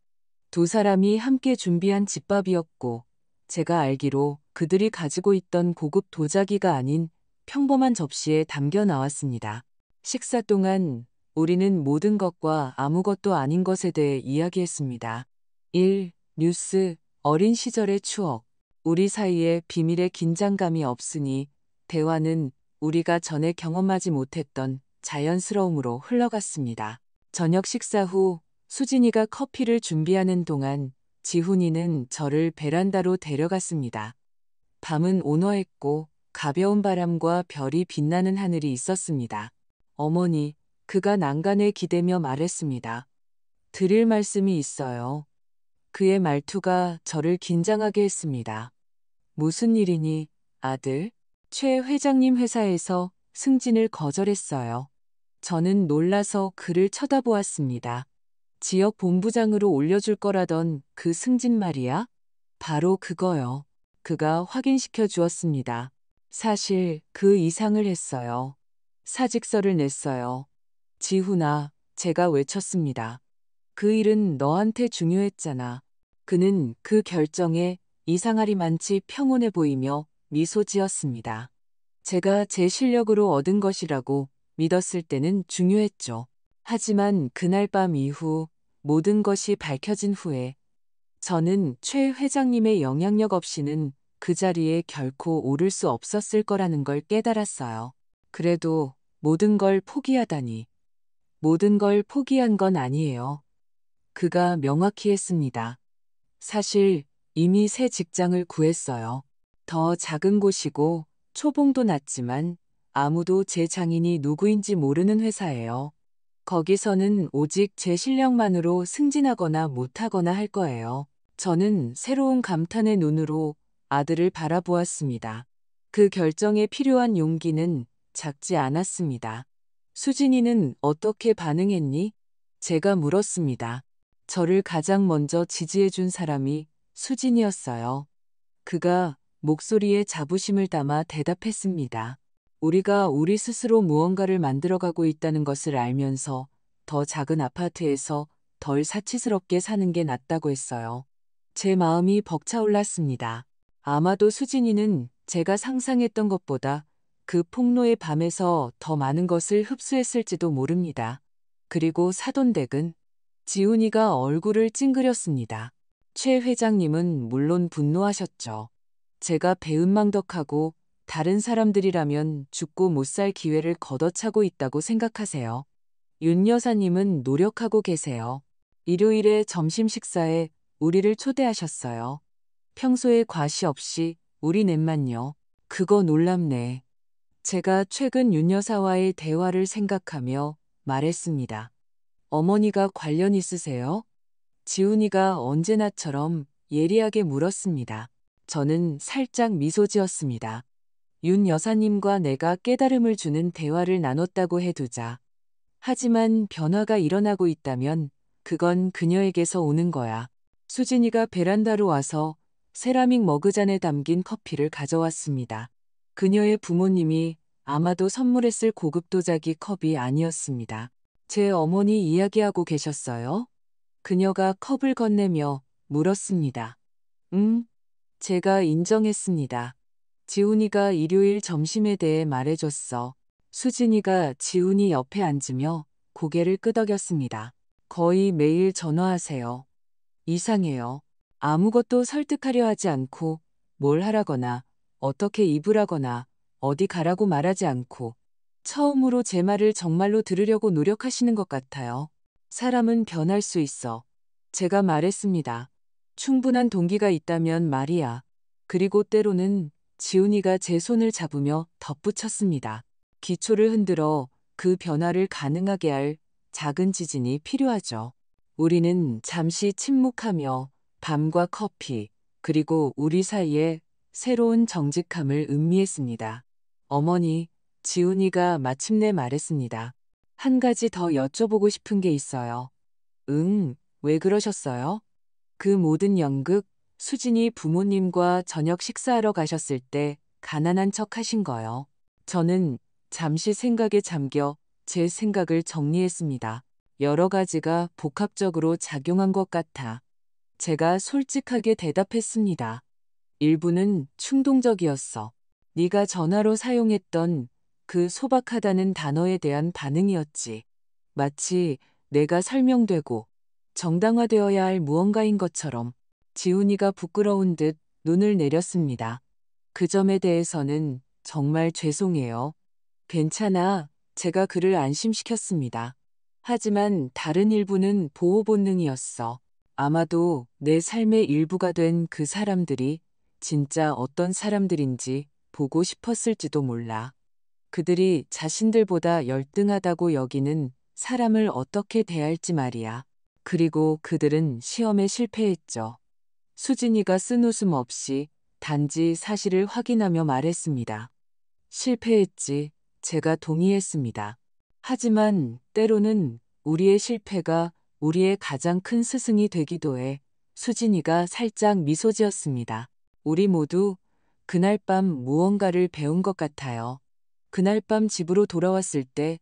A: 두 사람이 함께 준비한 집밥이었고 제가 알기로 그들이 가지고 있던 고급 도자기가 아닌 평범한 접시에 담겨 나왔습니다. 식사 동안 우리는 모든 것과 아무것도 아닌 것에 대해 이야기했습니다. 1. 뉴스, 어린 시절의 추억. 우리 사이에 비밀의 긴장감이 없으니 대화는 우리가 전에 경험하지 못했던 자연스러움으로 흘러갔습니다. 저녁 식사 후 수진이가 커피를 준비하는 동안 지훈이는 저를 베란다로 데려갔습니다. 밤은 온화했고 가벼운 바람과 별이 빛나는 하늘이 있었습니다. 어머니, 그가 난간에 기대며 말했습니다. 드릴 말씀이 있어요. 그의 말투가 저를 긴장하게 했습니다. 무슨 일이니, 아들? 최 회장님 회사에서 승진을 거절했어요. 저는 놀라서 그를 쳐다보았습니다. 지역 본부장으로 올려줄 거라던 그 승진 말이야? 바로 그거요. 그가 확인시켜 주었습니다. 사실 그 이상을 했어요. 사직서를 냈어요. 지훈아, 제가 외쳤습니다. 그 일은 너한테 중요했잖아. 그는 그 결정에 이상하리만치 평온해 보이며 미소 지었습니다. 제가 제 실력으로 얻은 것이라고 믿었을 때는 중요했죠. 하지만 그날 밤 이후 모든 것이 밝혀진 후에 저는 최 회장님의 영향력 없이는 그 자리에 결코 오를 수 없었을 거라는 걸 깨달았어요. 그래도 모든 걸 포기하다니. 모든 걸 포기한 건 아니에요. 그가 명확히 했습니다. 사실 이미 새 직장을 구했어요. 더 작은 곳이고 초봉도 낮지만 아무도 제 장인이 누구인지 모르는 회사예요. 거기서는 오직 제 실력만으로 승진하거나 못하거나 할 거예요. 저는 새로운 감탄의 눈으로 아들을 바라보았습니다. 그 결정에 필요한 용기는 작지 않았습니다. 수진이는 어떻게 반응했니? 제가 물었습니다. 저를 가장 먼저 지지해준 사람이 수진이었어요. 그가 목소리에 자부심을 담아 대답했습니다. 우리가 우리 스스로 무언가를 만들어가고 있다는 것을 알면서 더 작은 아파트에서 덜 사치스럽게 사는 게 낫다고 했어요. 제 마음이 벅차올랐습니다. 아마도 수진이는 제가 상상했던 것보다 그 폭로의 밤에서 더 많은 것을 흡수했을지도 모릅니다. 그리고 사돈댁은 지훈이가 얼굴을 찡그렸습니다. 최 회장님은 물론 분노하셨죠. 제가 배은망덕하고 다른 사람들이라면 죽고 못 살 기회를 걷어차고 있다고 생각하세요. 윤 여사님은 노력하고 계세요. 일요일에 점심 식사에 우리를 초대하셨어요. 평소에 과시 없이 우리 넷만요. 그거 놀랍네. 제가 최근 윤 여사와의 대화를 생각하며 말했습니다. 어머니가 관련 있으세요? 지훈이가 언제나처럼 예리하게 물었습니다. 저는 살짝 미소 지었습니다. 윤 여사님과 내가 깨달음을 주는 대화를 나눴다고 해두자. 하지만 변화가 일어나고 있다면 그건 그녀에게서 오는 거야. 수진이가 베란다로 와서 세라믹 머그잔에 담긴 커피를 가져왔습니다. 그녀의 부모님이 아마도 선물했을 고급 도자기 컵이 아니었습니다. 제 어머니 이야기하고 계셨어요? 그녀가 컵을 건네며 물었습니다. 제가 인정했습니다. 지훈이가 일요일 점심에 대해 말해줬어. 수진이가 지훈이 옆에 앉으며 고개를 끄덕였습니다. 거의 매일 전화하세요. 이상해요. 아무것도 설득하려 하지 않고 뭘 하라거나 어떻게 입으라거나 어디 가라고 말하지 않고 처음으로 제 말을 정말로 들으려고 노력하시는 것 같아요. 사람은 변할 수 있어. 제가 말했습니다. 충분한 동기가 있다면 말이야. 그리고 때로는 지훈이가 제 손을 잡으며 덧붙였습니다. 기초를 흔들어 그 변화를 가능하게 할 작은 지진이 필요하죠. 우리는 잠시 침묵하며 밤과 커피, 그리고 우리 사이에 새로운 정직함을 음미했습니다. 어머니, 지훈이가 마침내 말했습니다. 한 가지 더 여쭤보고 싶은 게 있어요. 왜 그러셨어요? 그 모든 연극, 수진이 부모님과 저녁 식사하러 가셨을 때 가난한 척 하신 거요. 저는 잠시 생각에 잠겨 제 생각을 정리했습니다. 여러 가지가 복합적으로 작용한 것 같아. 제가 솔직하게 대답했습니다. 일부는 충동적이었어. 네가 전화로 사용했던 그 소박하다는 단어에 대한 반응이었지. 마치 내가 설명되고 정당화되어야 할 무언가인 것처럼. 지훈이가 부끄러운 듯 눈을 내렸습니다. 그 점에 대해서는 정말 죄송해요. 괜찮아. 제가 그를 안심시켰습니다. 하지만 다른 일부는 보호 본능이었어. 아마도 내 삶의 일부가 된 그 사람들이 진짜 어떤 사람들인지 보고 싶었을지도 몰라. 그들이 자신들보다 열등하다고 여기는 사람을 어떻게 대할지 말이야. 그리고 그들은 시험에 실패했죠. 수진이가 쓴웃음 없이 단지 사실을 확인하며 말했습니다. 실패했지. 제가 동의했습니다. 하지만 때로는 우리의 실패가 우리의 가장 큰 스승이 되기도 해. 수진이가 살짝 미소 지었습니다. 우리 모두 그날 밤 무언가를 배운 것 같아요. 그날 밤 집으로 돌아왔을 때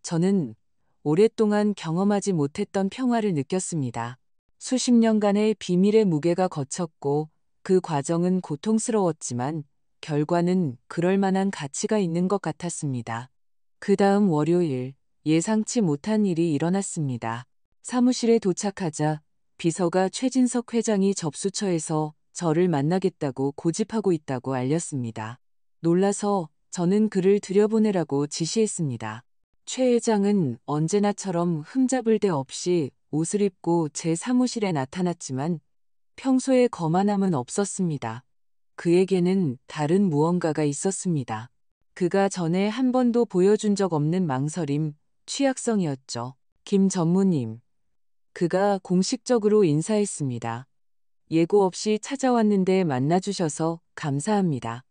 A: 저는 오랫동안 경험하지 못했던 평화를 느꼈습니다. 수십 년간의 비밀의 무게가 거쳤고 그 과정은 고통스러웠지만 결과는 그럴 만한 가치가 있는 것 같았습니다. 그 다음 월요일, 예상치 못한 일이 일어났습니다. 사무실에 도착하자 비서가 최진석 회장이 접수처에서 저를 만나겠다고 고집하고 있다고 알렸습니다. 놀라서 저는 그를 들여보내라고 지시했습니다. 최 회장은 언제나처럼 흠잡을 데 없이 옷을 입고 제 사무실에 나타났지만 평소에 거만함은 없었습니다. 그에게는 다른 무언가가 있었습니다. 그가 전에 한 번도 보여준 적 없는 망설임, 취약성이었죠. 김 전무님. 그가 공식적으로 인사했습니다. 예고 없이 찾아왔는데 만나주셔서 감사합니다.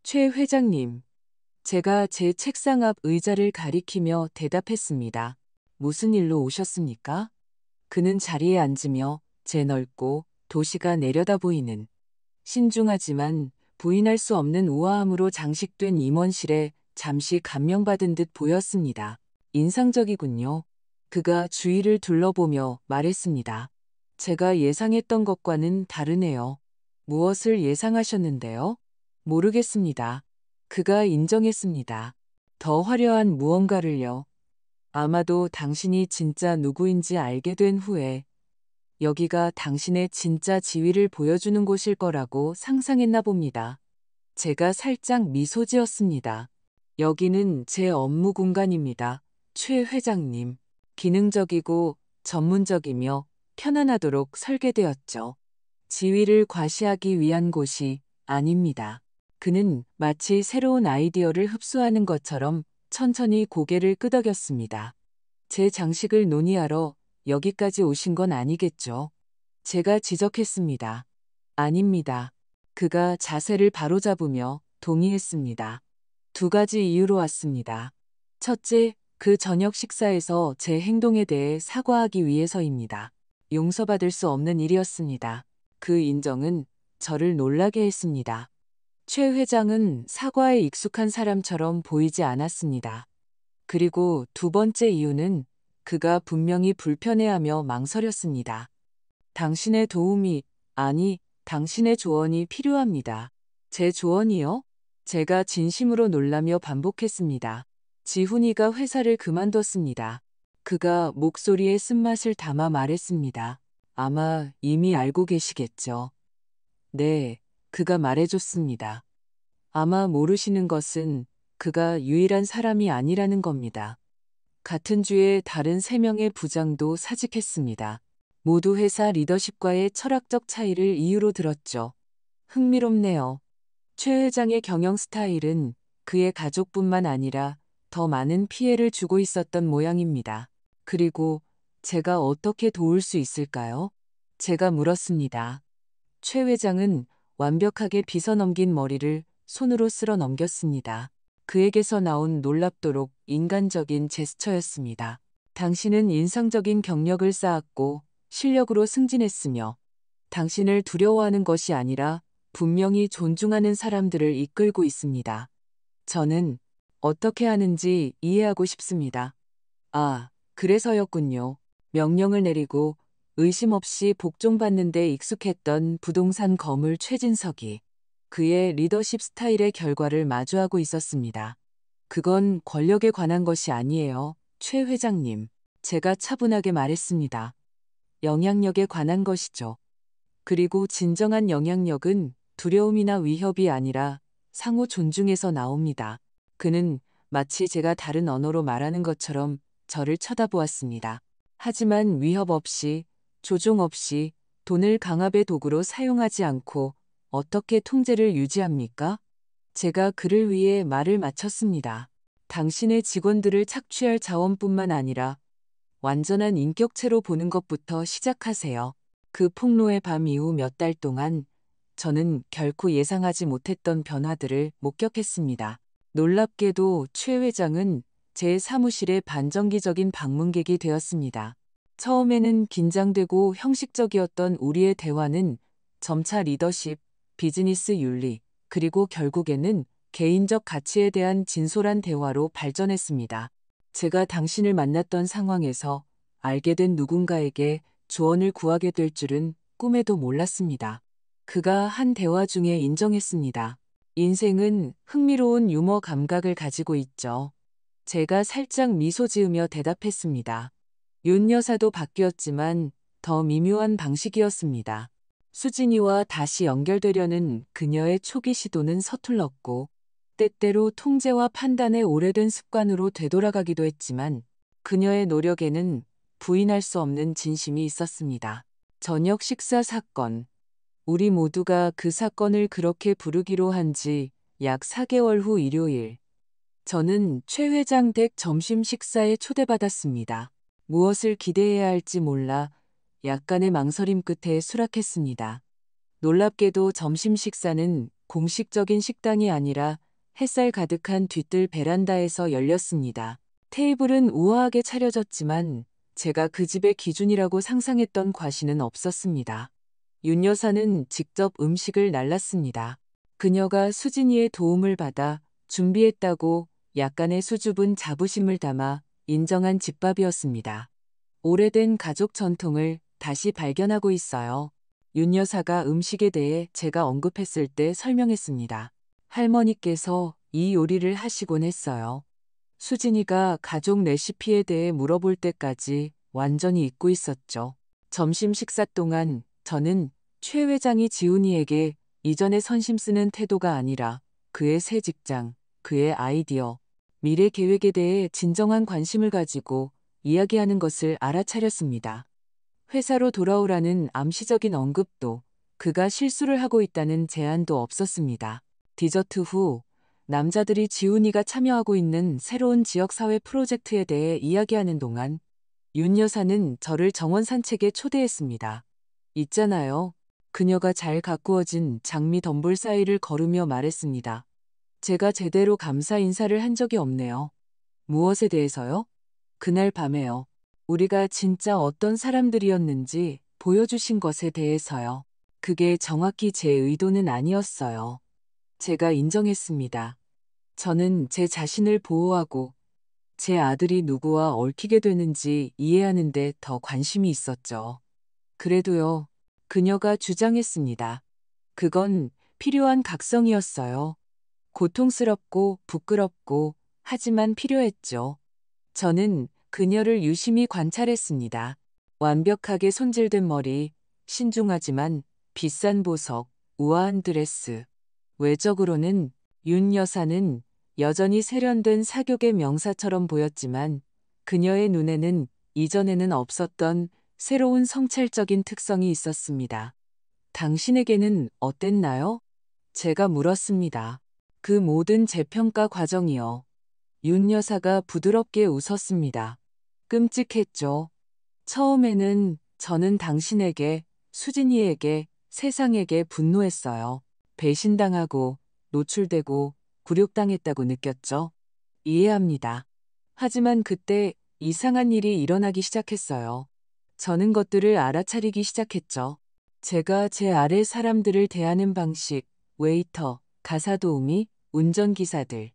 A: 최 회장님. 제가 제 책상 앞 의자를 가리키며 대답했습니다. 무슨 일로 오셨습니까? 그는 자리에 앉으며 제 넓고 도시가 내려다 보이는 신중하지만 부인할 수 없는 우아함으로 장식된 임원실에 잠시 감명받은 듯 보였습니다. 인상적이군요. 그가 주위를 둘러보며 말했습니다. 제가 예상했던 것과는 다르네요. 무엇을 예상하셨는데요? 모르겠습니다. 그가 인정했습니다. 더 화려한 무언가를요. 아마도 당신이 진짜 누구인지 알게 된 후에 여기가 당신의 진짜 지위를 보여주는 곳일 거라고 상상했나 봅니다. 제가 살짝 미소 지었습니다. 여기는 제 업무 공간입니다. 최 회장님. 기능적이고 전문적이며 편안하도록 설계되었죠. 지위를 과시하기 위한 곳이 아닙니다. 그는 마치 새로운 아이디어를 흡수하는 것처럼 천천히 고개를 끄덕였습니다. 제 장식을 논의하러 여기까지 오신 건 아니겠죠? 제가 지적했습니다. 아닙니다. 그가 자세를 바로잡으며 동의했습니다. 두 가지 이유로 왔습니다. 첫째, 그 저녁 식사에서 제 행동에 대해 사과하기 위해서입니다. 용서받을 수 없는 일이었습니다. 그 인정은 저를 놀라게 했습니다. 최 회장은 사과에 익숙한 사람처럼 보이지 않았습니다. 그리고 두 번째 이유는 그가 분명히 불편해하며 망설였습니다. 당신의 도움이, 아니, 당신의 조언이 필요합니다. 제 조언이요? 제가 진심으로 놀라며 반복했습니다. 지훈이가 회사를 그만뒀습니다. 그가 목소리에 쓴맛을 담아 말했습니다. 아마 이미 알고 계시겠죠. 네, 그가 말해줬습니다. 아마 모르시는 것은 그가 유일한 사람이 아니라는 겁니다. 같은 주에 다른 3명의 부장도 사직했습니다. 모두 회사 리더십과의 철학적 차이를 이유로 들었죠. 흥미롭네요. 최 회장의 경영 스타일은 그의 가족뿐만 아니라 더 많은 피해를 주고 있었던 모양입니다. 그리고 제가 어떻게 도울 수 있을까요? 제가 물었습니다. 최 회장은 완벽하게 빗어넘긴 머리를 손으로 쓸어 넘겼습니다. 그에게서 나온 놀랍도록 인간적인 제스처였습니다. 당신은 인상적인 경력을 쌓았고 실력으로 승진했으며 당신을 두려워하는 것이 아니라 분명히 존중하는 사람들을 이끌고 있습니다. 저는 어떻게 하는지 이해하고 싶습니다. 아, 그래서였군요. 명령을 내리고 의심 없이 복종받는 데 익숙했던 부동산 거물 최진석이 그의 리더십 스타일의 결과를 마주하고 있었습니다. 그건 권력에 관한 것이 아니에요, 최 회장님. 제가 차분하게 말했습니다. 영향력에 관한 것이죠. 그리고 진정한 영향력은 두려움이나 위협이 아니라 상호 존중에서 나옵니다. 그는 마치 제가 다른 언어로 말하는 것처럼 저를 쳐다보았습니다. 하지만 위협 없이, 조종 없이 돈을 강압의 도구로 사용하지 않고 어떻게 통제를 유지합니까? 제가 그를 위해 말을 마쳤습니다. 당신의 직원들을 착취할 자원뿐만 아니라 완전한 인격체로 보는 것부터 시작하세요. 그 폭로의 밤 이후 몇 달 동안 저는 결코 예상하지 못했던 변화들을 목격했습니다. 놀랍게도 최 회장은 제 사무실의 반정기적인 방문객이 되었습니다. 처음에는 긴장되고 형식적이었던 우리의 대화는 점차 리더십, 비즈니스 윤리, 그리고 결국에는 개인적 가치에 대한 진솔한 대화로 발전했습니다. 제가 당신을 만났던 상황에서 알게 된 누군가에게 조언을 구하게 될 줄은 꿈에도 몰랐습니다. 그가 한 대화 중에 인정했습니다. 인생은 흥미로운 유머 감각을 가지고 있죠. 제가 살짝 미소 지으며 대답했습니다. 윤 여사도 바뀌었지만 더 미묘한 방식이었습니다. 수진이와 다시 연결되려는 그녀의 초기 시도는 서툴렀고 때때로 통제와 판단의 오래된 습관으로 되돌아가기도 했지만 그녀의 노력에는 부인할 수 없는 진심이 있었습니다. 저녁 식사 사건. 우리 모두가 그 사건을 그렇게 부르기로 한 지 약 4개월 후 일요일. 저는 최 회장 댁 점심 식사에 초대받았습니다. 무엇을 기대해야 할지 몰라 약간의 망설임 끝에 수락했습니다. 놀랍게도 점심 식사는 공식적인 식당이 아니라 햇살 가득한 뒤뜰 베란다에서 열렸습니다. 테이블은 우아하게 차려졌지만 제가 그 집의 기준이라고 상상했던 과시는 없었습니다. 윤 여사는 직접 음식을 날랐습니다. 그녀가 수진이의 도움을 받아 준비했다고 약간의 수줍은 자부심을 담아 인정한 집밥이었습니다. 오래된 가족 전통을 다시 발견하고 있어요. 윤 여사가 음식에 대해 제가 언급했을 때 설명했습니다. 할머니께서 이 요리를 하시곤 했어요. 수진이가 가족 레시피에 대해 물어볼 때까지 완전히 잊고 있었죠. 점심 식사 동안 저는 최 회장이 지훈이에게 이전에 선심 쓰는 태도가 아니라 그의 새 직장, 그의 아이디어, 미래 계획에 대해 진정한 관심을 가지고 이야기하는 것을 알아차렸습니다. 회사로 돌아오라는 암시적인 언급도, 그가 실수를 하고 있다는 제안도 없었습니다. 디저트 후 남자들이 지훈이가 참여하고 있는 새로운 지역사회 프로젝트에 대해 이야기하는 동안 윤 여사는 저를 정원 산책에 초대했습니다. 있잖아요. 그녀가 잘 가꾸어진 장미 덤불 사이를 걸으며 말했습니다. 제가 제대로 감사 인사를 한 적이 없네요. 무엇에 대해서요? 그날 밤에요. 우리가 진짜 어떤 사람들이었는지 보여주신 것에 대해서요. 그게 정확히 제 의도는 아니었어요. 제가 인정했습니다. 저는 제 자신을 보호하고 제 아들이 누구와 얽히게 되는지 이해하는 데 더 관심이 있었죠. 그래도요, 그녀가 주장했습니다. 그건 필요한 각성이었어요. 고통스럽고 부끄럽고 하지만 필요했죠. 저는 그녀를 유심히 관찰했습니다. 완벽하게 손질된 머리, 신중하지만 비싼 보석, 우아한 드레스. 외적으로는 윤 여사는 여전히 세련된 사교계 명사처럼 보였지만 그녀의 눈에는 이전에는 없었던 새로운 성찰적인 특성이 있었습니다. 당신에게는 어땠나요? 제가 물었습니다. 그 모든 재평가 과정이요. 윤 여사가 부드럽게 웃었습니다. 끔찍했죠. 처음에는 저는 당신에게, 수진이에게, 세상에게 분노했어요. 배신당하고, 노출되고, 굴욕당했다고 느꼈죠. 이해합니다. 하지만 그때 이상한 일이 일어나기 시작했어요. 저는 것들을 알아차리기 시작했죠. 제가 제 아래 사람들을 대하는 방식, 웨이터, 가사도우미, 운전기사들.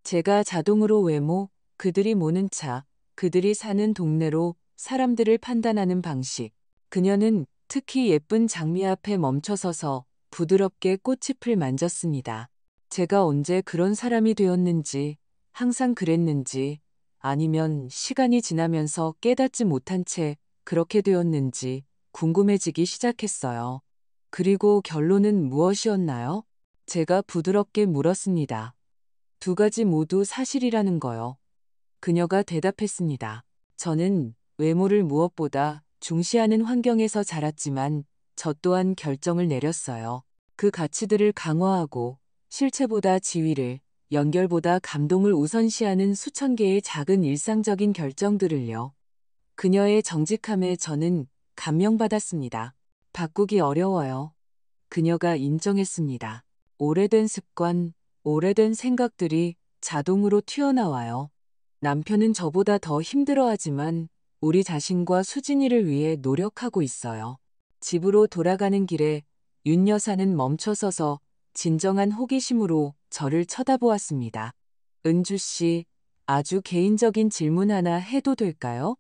A: 제가 자동으로 외모, 그들이 모는 차, 그들이 사는 동네로 사람들을 판단하는 방식. 그녀는 특히 예쁜 장미 앞에 멈춰서서 부드럽게 꽃잎을 만졌습니다. 제가 언제 그런 사람이 되었는지, 항상 그랬는지, 아니면 시간이 지나면서 깨닫지 못한 채 그렇게 되었는지 궁금해지기 시작했어요. 그리고 결론은 무엇이었나요? 제가 부드럽게 물었습니다. 두 가지 모두 사실이라는 거요. 그녀가 대답했습니다. 저는 외모를 무엇보다 중시하는 환경에서 자랐지만 저 또한 결정을 내렸어요. 그 가치들을 강화하고 실체보다 지위를, 연결보다 감동을 우선시하는 수천 개의 작은 일상적인 결정들을요. 그녀의 정직함에 저는 감명받았습니다. 바꾸기 어려워요. 그녀가 인정했습니다. 오래된 습관, 오래된 생각들이 자동으로 튀어나와요. 남편은 저보다 더 힘들어하지만 우리 자신과 수진이를 위해 노력하고 있어요. 집으로 돌아가는 길에 윤 여사는 멈춰서서 진정한 호기심으로 저를 쳐다보았습니다. 은주 씨, 아주 개인적인 질문 하나 해도 될까요?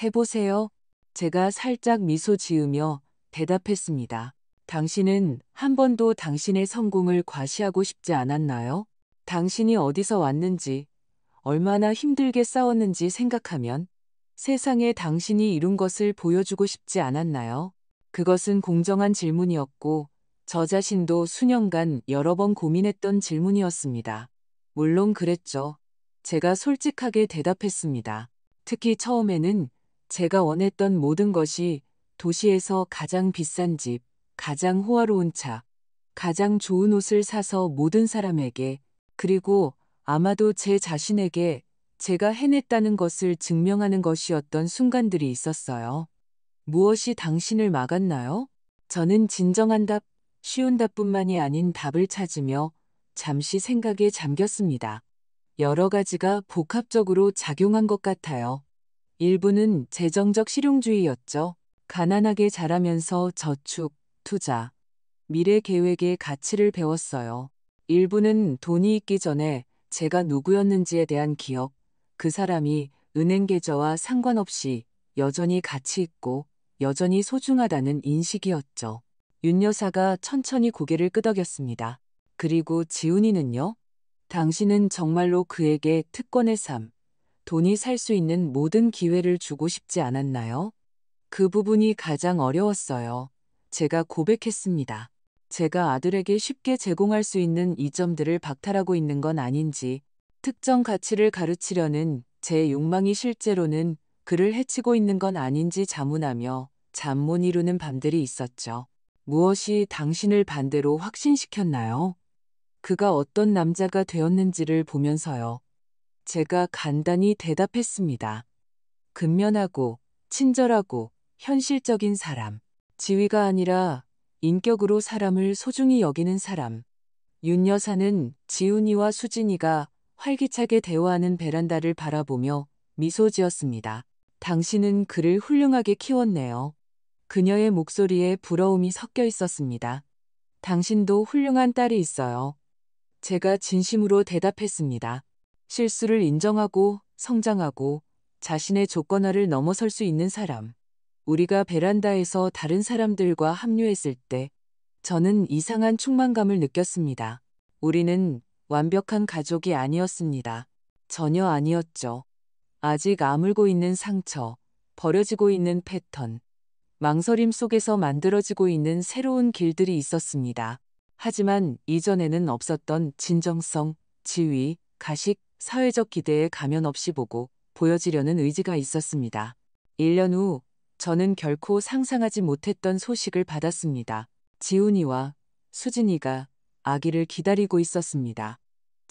A: 해보세요. 제가 살짝 미소 지으며 대답했습니다. 당신은 한 번도 당신의 성공을 과시하고 싶지 않았나요? 당신이 어디서 왔는지, 얼마나 힘들게 싸웠는지 생각하면 세상에 당신이 이룬 것을 보여주고 싶지 않았나요? 그것은 공정한 질문이었고, 저 자신도 수년간 여러 번 고민했던 질문이었습니다. 물론 그랬죠. 제가 솔직하게 대답했습니다. 특히 처음에는 제가 원했던 모든 것이 도시에서 가장 비싼 집, 가장 호화로운 차, 가장 좋은 옷을 사서 모든 사람에게, 그리고 아마도 제 자신에게 제가 해냈다는 것을 증명하는 것이었던 순간들이 있었어요. 무엇이 당신을 막았나요? 저는 진정한 답, 쉬운 답뿐만이 아닌 답을 찾으며 잠시 생각에 잠겼습니다. 여러 가지가 복합적으로 작용한 것 같아요. 일부는 재정적 실용주의였죠. 가난하게 자라면서 저축, 투자, 미래 계획의 가치를 배웠어요. 일부는 돈이 있기 전에 제가 누구였는지에 대한 기억, 그 사람이 은행 계좌와 상관없이 여전히 가치 있고 여전히 소중하다는 인식이었죠. 윤 여사가 천천히 고개를 끄덕였습니다. 그리고 지훈이는요? 당신은 정말로 그에게 특권의 삶, 돈이 살 수 있는 모든 기회를 주고 싶지 않았나요? 그 부분이 가장 어려웠어요. 제가 고백했습니다. 제가 아들에게 쉽게 제공할 수 있는 이점들을 박탈하고 있는 건 아닌지, 특정 가치를 가르치려는 제 욕망이 실제로는 그를 해치고 있는 건 아닌지 자문하며 잠 못 이루는 밤들이 있었죠. 무엇이 당신을 반대로 확신시켰나요? 그가 어떤 남자가 되었는지를 보면서요. 제가 간단히 대답했습니다. 근면하고 친절하고 현실적인 사람. 지위가 아니라 인격으로 사람을 소중히 여기는 사람. 윤 여사는 지훈이와 수진이가 활기차게 대화하는 베란다를 바라보며 미소 지었습니다. 당신은 그를 훌륭하게 키웠네요. 그녀의 목소리에 부러움이 섞여 있었습니다. 당신도 훌륭한 딸이 있어요. 제가 진심으로 대답했습니다. 실수를 인정하고 성장하고 자신의 조건화를 넘어설 수 있는 사람. 우리가 베란다에서 다른 사람들과 합류했을 때 저는 이상한 충만감을 느꼈습니다. 우리는 완벽한 가족이 아니었습니다. 전혀 아니었죠. 아직 아물고 있는 상처, 버려지고 있는 패턴, 망설임 속에서 만들어지고 있는 새로운 길들이 있었습니다. 하지만 이전에는 없었던 진정성, 지위, 가식, 사회적 기대에 가면 없이 보여지려는 의지가 있었습니다. 1년 후 저는 결코 상상하지 못했던 소식을 받았습니다. 지훈이와 수진이가 아기를 기다리고 있었습니다.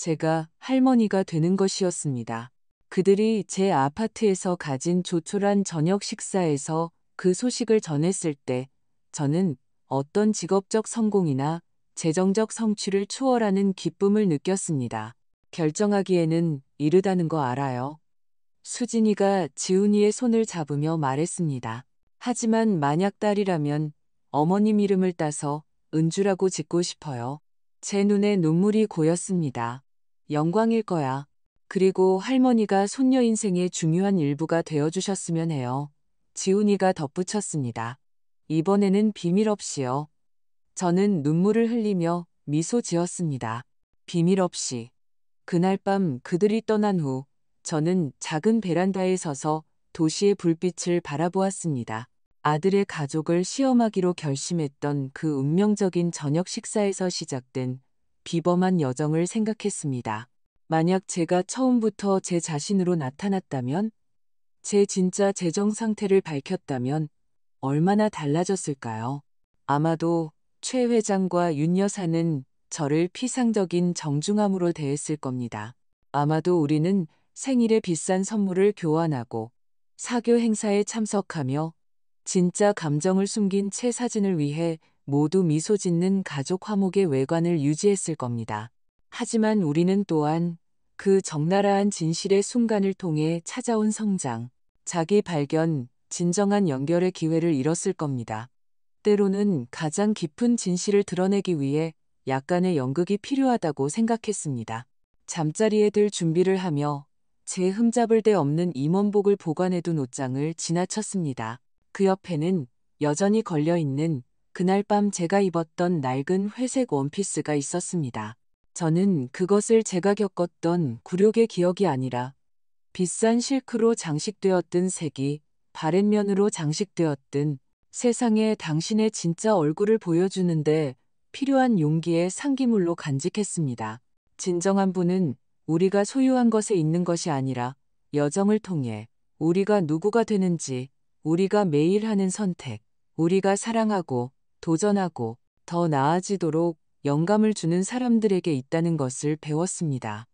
A: 제가 할머니가 되는 것이었습니다. 그들이 제 아파트에서 가진 조촐한 저녁 식사에서 그 소식을 전했을 때 저는 어떤 직업적 성공이나 재정적 성취를 초월하는 기쁨을 느꼈습니다. 결정하기에는 이르다는 거 알아요. 수진이가 지훈이의 손을 잡으며 말했습니다. 하지만 만약 딸이라면 어머님 이름을 따서 은주라고 짓고 싶어요. 제 눈에 눈물이 고였습니다. 영광일 거야. 그리고 할머니가 손녀 인생의 중요한 일부가 되어주셨으면 해요. 지훈이가 덧붙였습니다. 이번에는 비밀 없이요. 저는 눈물을 흘리며 미소 지었습니다. 비밀 없이. 그날 밤 그들이 떠난 후 저는 작은 베란다에 서서 도시의 불빛을 바라보았습니다. 아들의 가족을 시험하기로 결심했던 그 운명적인 저녁 식사에서 시작된 비범한 여정을 생각했습니다. 만약 제가 처음부터 제 자신으로 나타났다면, 제 진짜 재정 상태를 밝혔다면 얼마나 달라졌을까요? 아마도 최 회장과 윤 여사는 저를 피상적인 정중함으로 대했을 겁니다. 아마도 우리는 생일에 비싼 선물을 교환하고 사교 행사에 참석하며 진짜 감정을 숨긴 채 사진을 위해 모두 미소 짓는 가족 화목의 외관을 유지했을 겁니다. 하지만 우리는 또한 그 적나라한 진실의 순간을 통해 찾아온 성장, 자기 발견, 진정한 연결의 기회를 잃었을 겁니다. 때로는 가장 깊은 진실을 드러내기 위해 약간의 연극이 필요하다고 생각했습니다. 잠자리에 들 준비를 하며 제 흠잡을 데 없는 임원복을 보관해둔 옷장을 지나쳤습니다. 그 옆에는 여전히 걸려있는 그날 밤 제가 입었던 낡은 회색 원피스가 있었습니다. 저는 그것을 제가 겪었던 굴욕의 기억이 아니라 비싼 실크로 장식되었든 색이 바렛면으로 장식되었든 세상에 당신의 진짜 얼굴을 보여주는데 필요한 용기의 상기물로 간직했습니다. 진정한 분은 우리가 소유한 것에 있는 것이 아니라 여정을 통해 우리가 누구가 되는지, 우리가 매일 하는 선택, 우리가 사랑하고 도전하고 더 나아지도록 영감을 주는 사람들에게 있다는 것을 배웠습니다.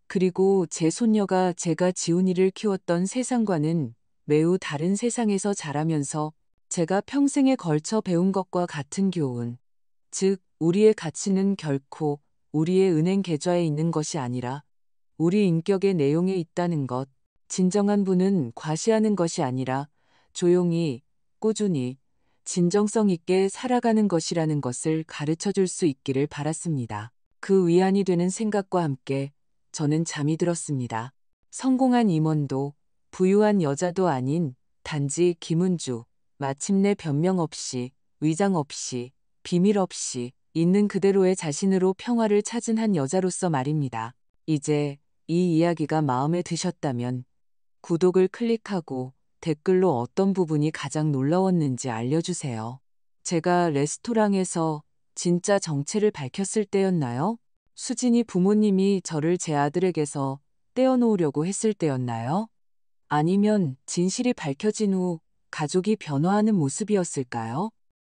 A: 그리고 제 손녀가 제가 지훈이를 키웠던 세상과는 매우 다른 세상에서 자라면서 제가 평생에 걸쳐 배운 것과 같은 교훈, 즉 우리의 가치는 결코 우리의 은행 계좌에 있는 것이 아니라 우리 인격의 내용에 있다는 것, 진정한 분은 과시하는 것이 아니라 조용히, 꾸준히, 진정성 있게 살아가는 것이라는 것을 가르쳐 줄 수 있기를 바랐습니다. 그 위안이 되는 생각과 함께 저는 잠이 들었습니다. 성공한 임원도 부유한 여자도 아닌 단지 김은주, 마침내 변명 없이, 위장 없이, 비밀 없이 있는 그대로의 자신으로 평화를 찾은 한 여자로서 말입니다. 이제 이 이야기가 마음에 드셨다면 구독을 클릭하고 댓글로 어떤 부분이 가장 놀라웠는지 알려주세요. 제가 레스토랑에서 진짜 정체를 밝혔을 때였나요? 수진이 부모님이 저를 제 아들에게서 떼어놓으려고 했을 때였나요? 아니면 진실이 밝혀진 후 가족이 변화하는 모습이었을까요?